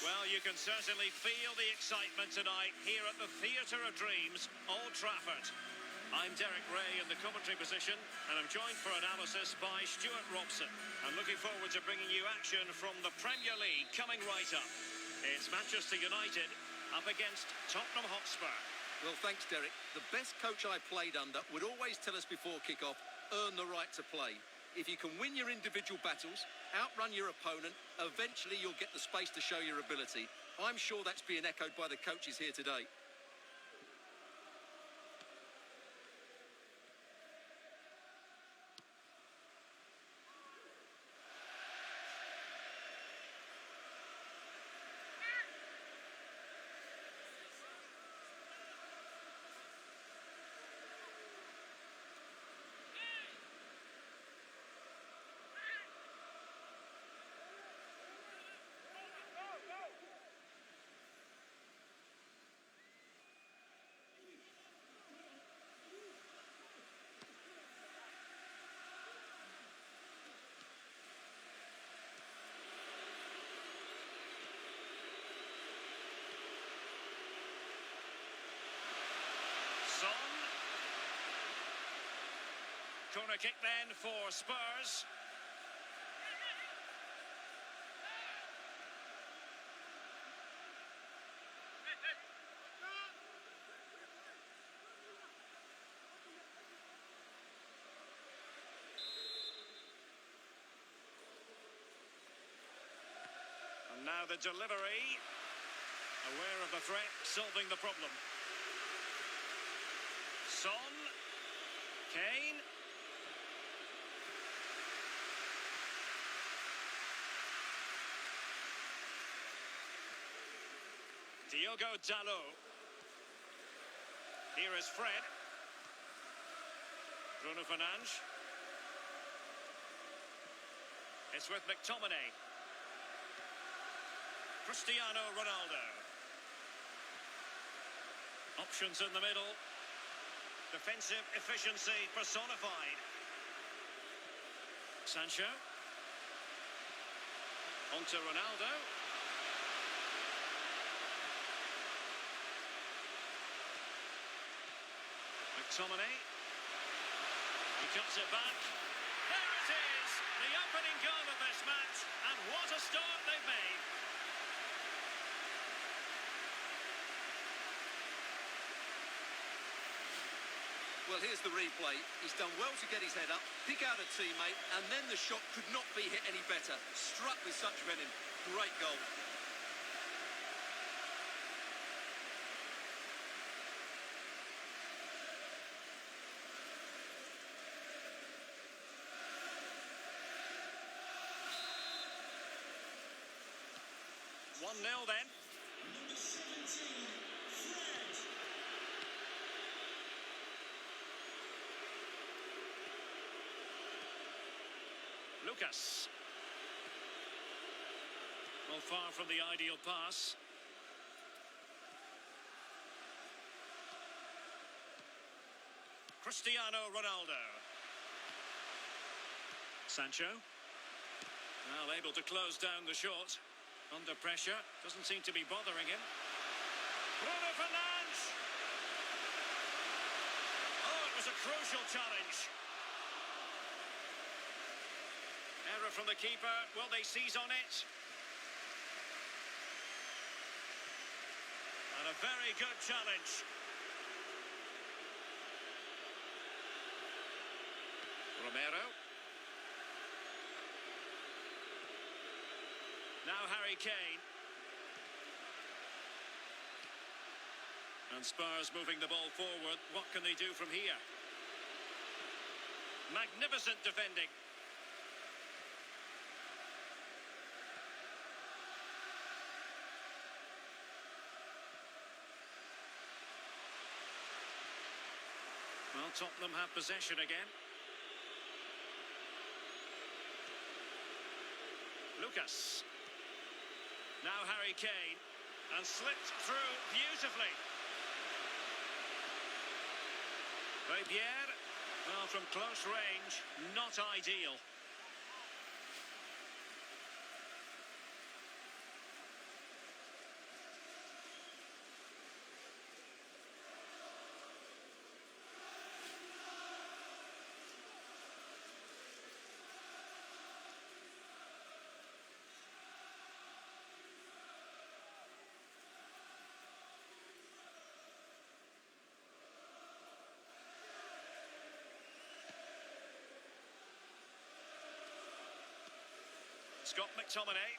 Well, you can certainly feel the excitement tonight here at the Theatre of Dreams, Old Trafford. I'm Derek Ray in the commentary position, and I'm joined for analysis by Stuart Robson. I'm looking forward to bringing you action from the Premier League coming right up. It's Manchester United up against Tottenham Hotspur. Well, thanks, Derek. The best coach I played under would always tell us before kick-off, earn the right to play. If you can win your individual battles, outrun your opponent, eventually you'll get the space to show your ability. I'm sure that's being echoed by the coaches here today. Son. Corner kick then for Spurs. And now the delivery. Aware of the threat, solving the problem. Son. Kane. Diogo Dalot. Here is Fred. Bruno Fernandes. It's with McTominay. Cristiano Ronaldo. Options in the middle. Defensive efficiency personified. Sancho. On to Ronaldo. McTominay. He cuts it back. There it is! The opening goal of this match. And what a start they've made. Well, here's the replay. He's done well to get his head up, pick out a teammate, and then the shot could not be hit any better. Struck with such venom. Great goal. One 0 then. Number 17, Fred. Lucas. Well, far from the ideal pass. Cristiano Ronaldo. Sancho. Well, able to close down the shot. Under pressure. Doesn't seem to be bothering him. Bruno Fernandes. Oh, it was a crucial challenge. Error from the keeper. Will they seize on it? And a very good challenge. Romero. Now Harry Kane. And Spurs moving the ball forward. What can they do from here? Magnificent defending. Well, Tottenham have possession again. Lucas. Now Harry Kane. And slipped through beautifully. Pierre. Well, from close range, not ideal. Scott McTominay.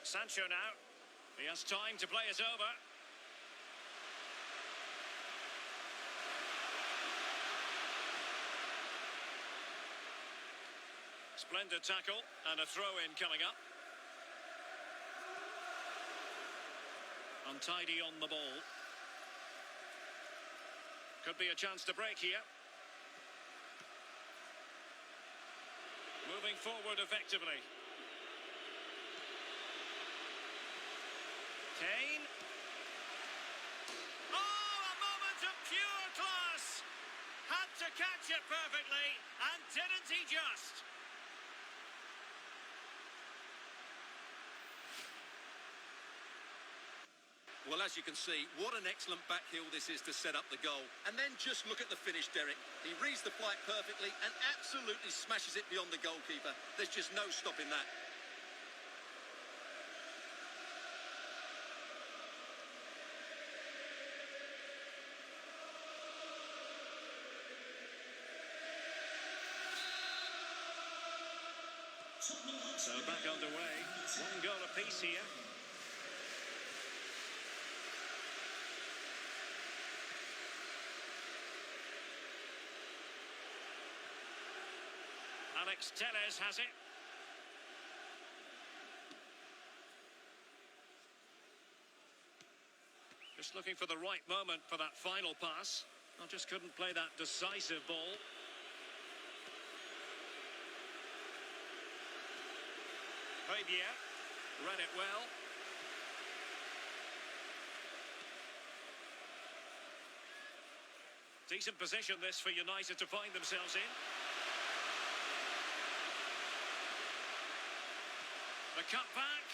Sancho now. He has time to play it over. Splendid tackle and a throw-in coming up. Untidy on the ball. Could be a chance to break here. Moving forward effectively. Kane. Oh, a moment of pure class. Had to catch it perfectly, and didn't he just? Well, as you can see, what an excellent back heel this is to set up the goal. And then just look at the finish, Derek. He reads the flight perfectly and absolutely smashes it beyond the goalkeeper. There's just no stopping that. So back underway. One goal apiece here. Alex Telles has it. Just looking for the right moment for that final pass. I just couldn't play that decisive ball. Fabier read it well. Decent position this for United to find themselves in. The cut back.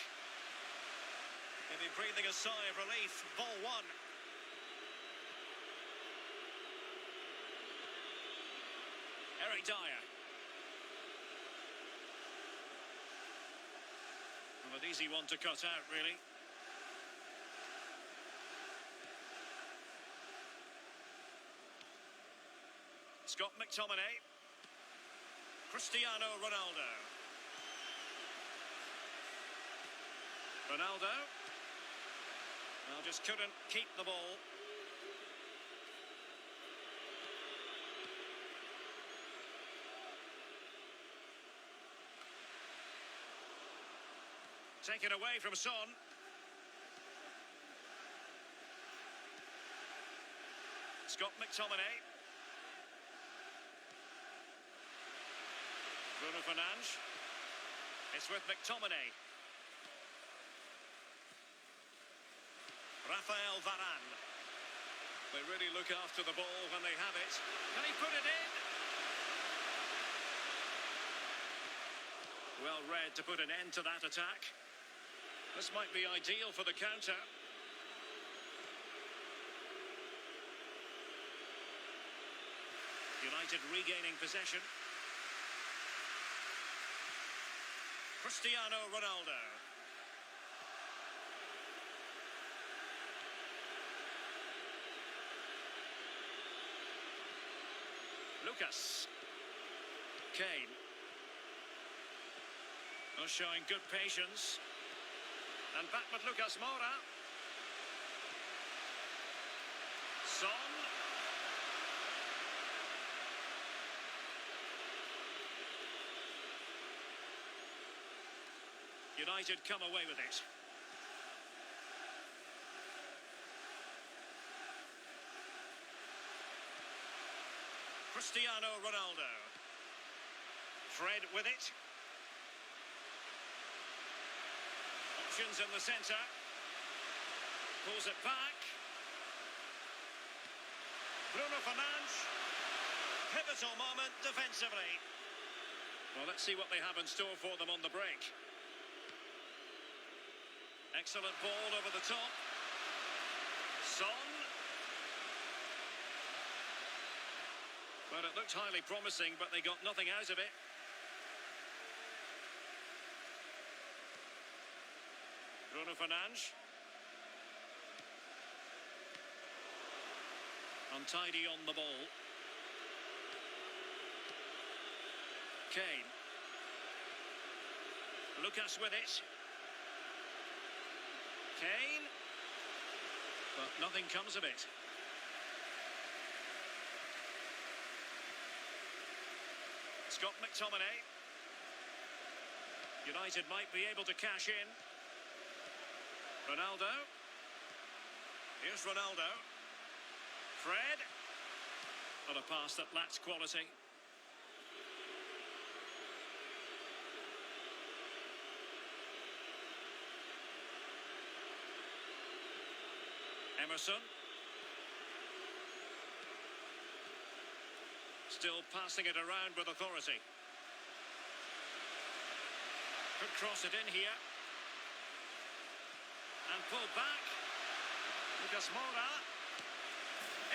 Maybe breathing a sigh of relief. Ball one. Eric Dyer. Well, an easy one to cut out, really. Scott McTominay. Cristiano Ronaldo. Ronaldo. Well, just couldn't keep the ball. Taken away from Son. Scott McTominay. Bruno Fernandes. It's with McTominay. Rafael Varane. They really look after the ball when they have it. Can he put it in? Well read to put an end to that attack. This might be ideal for the counter. United regaining possession. Cristiano Ronaldo. Lucas. Kane. Oh, showing good patience. And back with Lucas Moura. Son. United come away with it. Cristiano Ronaldo. Fred with it. Options in the centre. Pulls it back. Bruno Fernandes. Pivotal moment defensively. Well, let's see what they have in store for them on the break. Excellent ball over the top. Son. Well, it looked highly promising, but they got nothing out of it. Bruno Fernandes. Untidy on the ball. Kane. Lucas with it. Kane. But nothing comes of it. Scott McTominay. United might be able to cash in. Ronaldo. Here's Ronaldo. Fred. Not a pass that lacks quality. Emerson. Still passing it around with authority. Could cross it in here. And pulled back. Lucas Moura.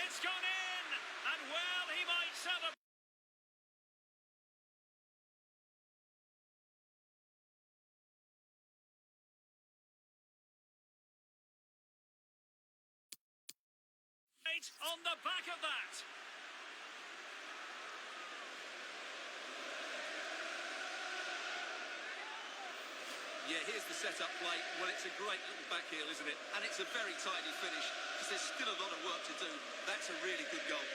It's gone in! And well, he might celebrate. On the back of that. Yeah, here's the set-up play. Well, it's a great little back heel, isn't it? And it's a very tidy finish, because there's still a lot of work to do. That's a really good goal.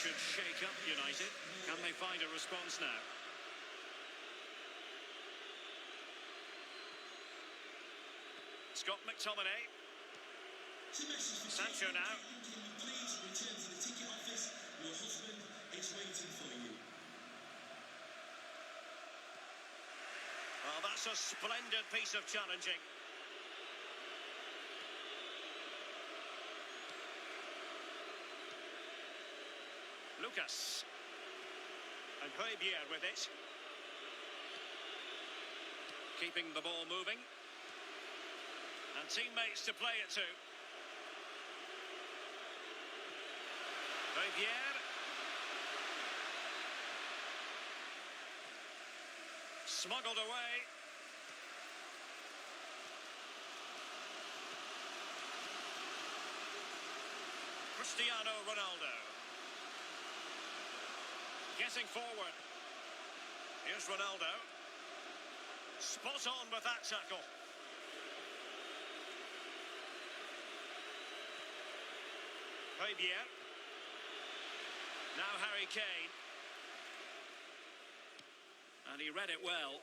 should shake up United. Can they find a response now? Scott McTominay. Sancho now. Please return to the ticket office. Your husband is waiting for you. Well, that's a splendid piece of challenging. Lucas. And Højbjerg with it. Keeping the ball moving. And teammates to play it to. Højbjerg. Smuggled away. Cristiano Ronaldo. Getting forward. Here's Ronaldo. Spot on with that tackle. Højbjerg. Now Harry Kane. And he read it well.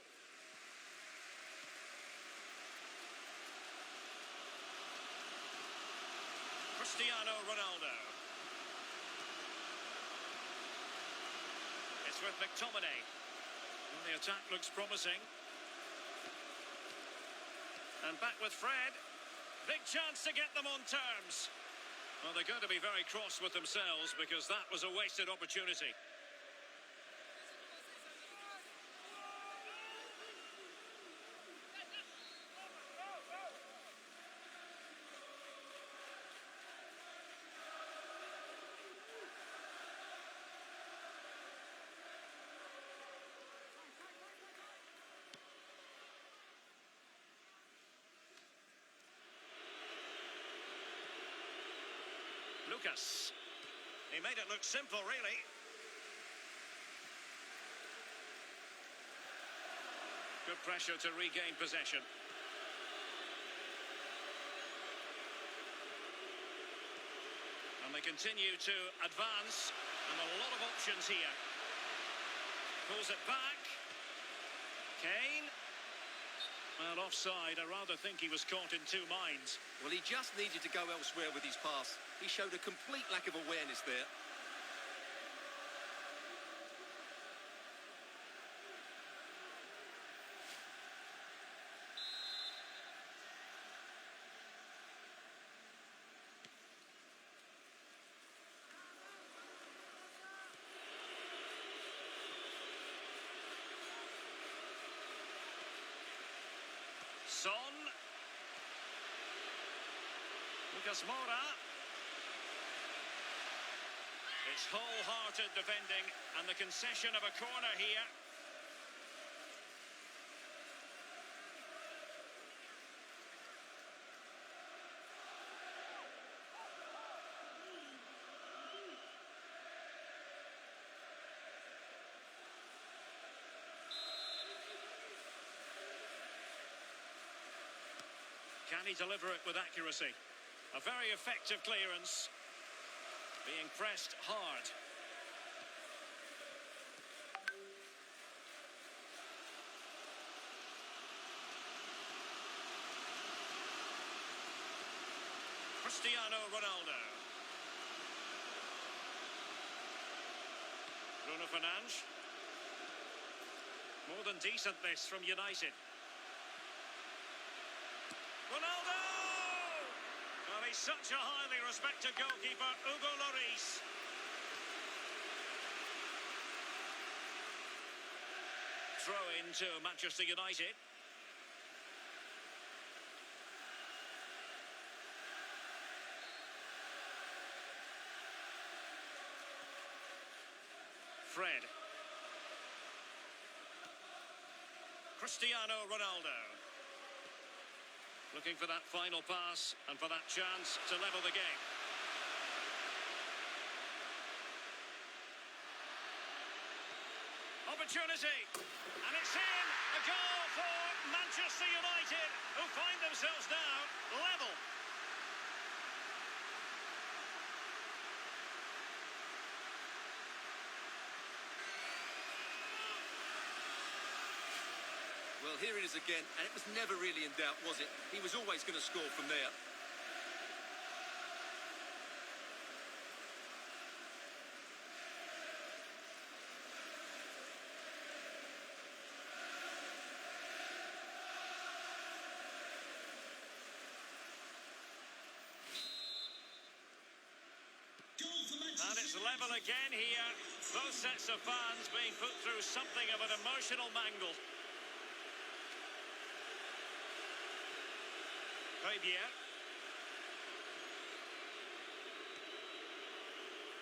Cristiano Ronaldo. It's with McTominay. Well, the attack looks promising. And back with Fred. Big chance to get them on terms. Well, they're going to be very cross with themselves because that was a wasted opportunity. Lucas. He made it look simple, really. Good pressure to regain possession. And they continue to advance. And a lot of options here. Pulls it back. Kane. Well, offside. I rather think he was caught in two minds. Well, he just needed to go elsewhere with his pass. He showed a complete lack of awareness there. Son. Lucas Moura. It's wholehearted defending and the concession of a corner here. Can he deliver it with accuracy? A very effective clearance. Being pressed hard. Cristiano Ronaldo. Bruno Fernandes. More than decent this from United. Ronaldo! Well, he's such a highly respected goalkeeper, Hugo Lloris. Throw into Manchester United. Fred. Cristiano Ronaldo. Looking for that final pass and for that chance to level the game. Opportunity. And it's in. A goal for Manchester United, who find themselves now level. Well, here it is again, and it was never really in doubt, was it? He was always going to score from there. Goal for And Manchester it's United. level again here. Both sets of fans being put through something of an emotional mangle. Højbjerg.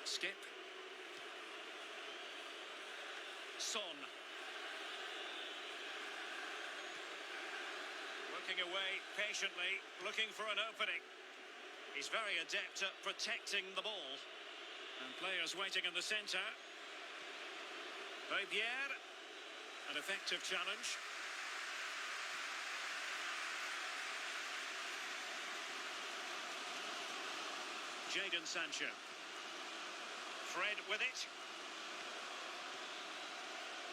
Skip. Son. Working away patiently, looking for an opening. He's very adept at protecting the ball. And players waiting in the centre. Højbjerg. An effective challenge. Jadon Sancho. Fred with it.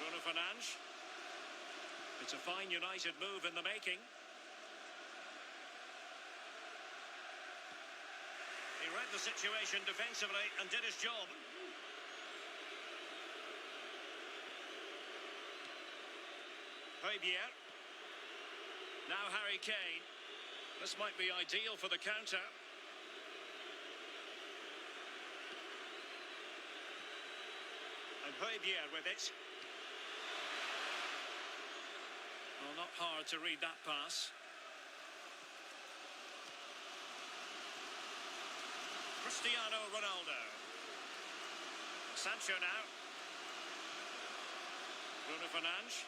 Bruno Fernandes. It's a fine United move in the making. He read the situation defensively and did his job. Højbjerg. Now Harry Kane. This might be ideal for the counter. And Højbjerg with it. Well, not hard to read that pass. Cristiano Ronaldo. Sancho now. Bruno Fernandes.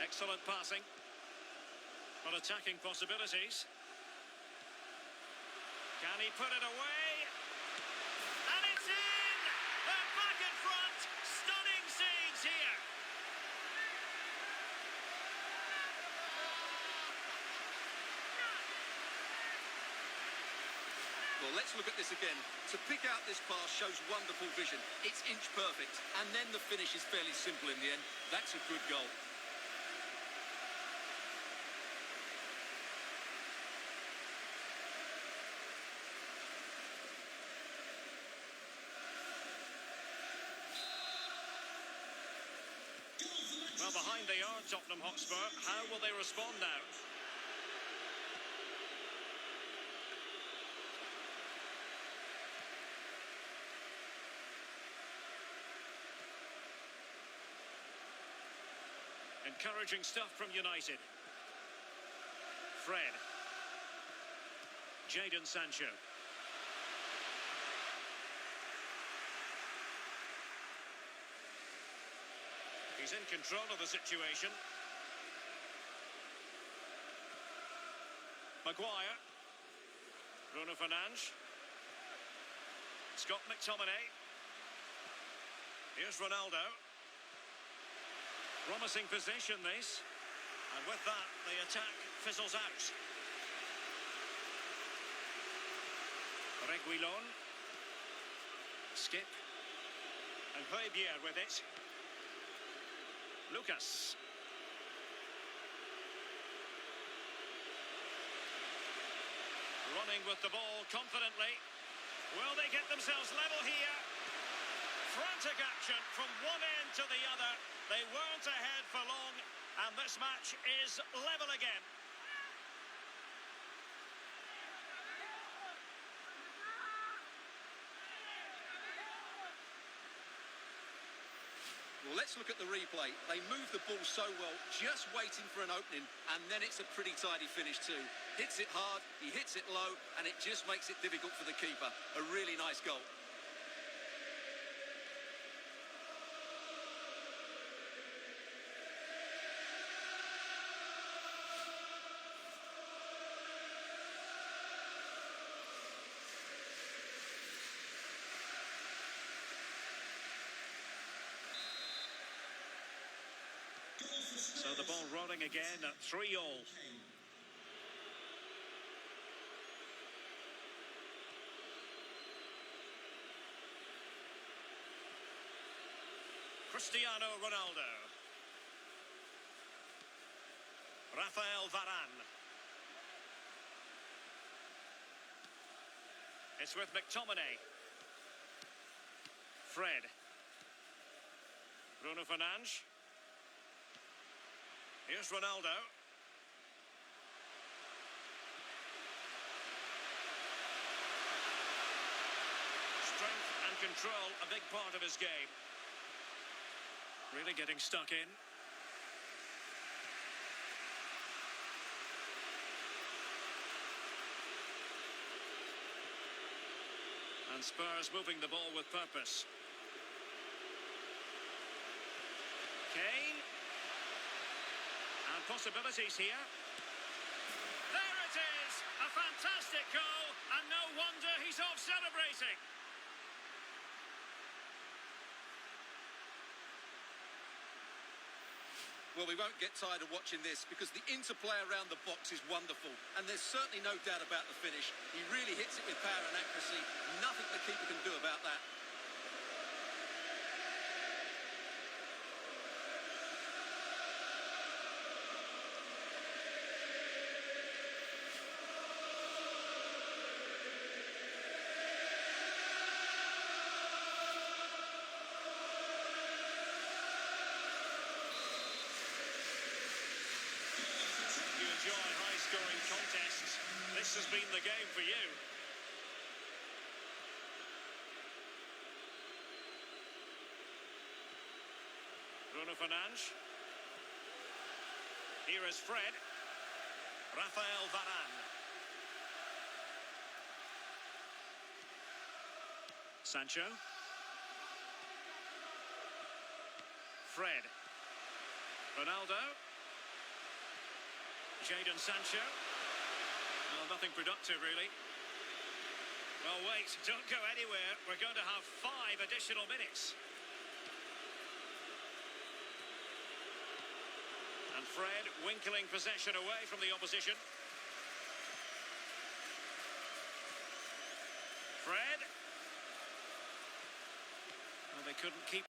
Excellent passing. Well, attacking possibilities. Can he put it away? And it's in! They're back in front! Stunning scenes here! Well, let's look at this again. To pick out this pass shows wonderful vision. It's inch perfect, and then the finish is fairly simple in the end. That's a good goal. Goal for Manchester Well, behind they are, Tottenham Hotspur. How will they respond now? Encouraging stuff from United. Fred. Jadon Sancho. He's in control of the situation. Maguire. Bruno Fernandes. Scott McTominay. Here's Ronaldo. Promising possession this. And with that, the attack fizzles out. Reguilon. Skip. And Højbjerg with it. Lucas. Running with the ball confidently. Will they get themselves level here? Frantic action from one end to the other. They weren't ahead for long, and this match is level again. Well, let's look at the replay. They move the ball so well, just waiting for an opening, and then it's a pretty tidy finish too. Hits it hard, he hits it low, and it just makes it difficult for the keeper. A really nice goal. So the ball rolling again at 3-3. Cristiano Ronaldo. Rafael Varane. It's with McTominay. Fred. Bruno Fernandes. Here's Ronaldo. Strength and control, a big part of his game. Really getting stuck in. And Spurs moving the ball with purpose. Kane. And possibilities here. There it is! A fantastic goal, and no wonder he's off celebrating. Well, we won't get tired of watching this because the interplay around the box is wonderful. And there's certainly no doubt about the finish. He really hits it with power and accuracy. Nothing the keeper can do about that. You enjoy high-scoring contests. This has been the game for you. Bruno Fernandes. Here is Fred. Rafael Varane. Sancho. Fred. Ronaldo. Jadon Sancho. Well, nothing productive, really. Well, wait, don't go anywhere. We're going to have 5 additional minutes. And Fred winkling possession away from the opposition. Fred. Well, they couldn't keep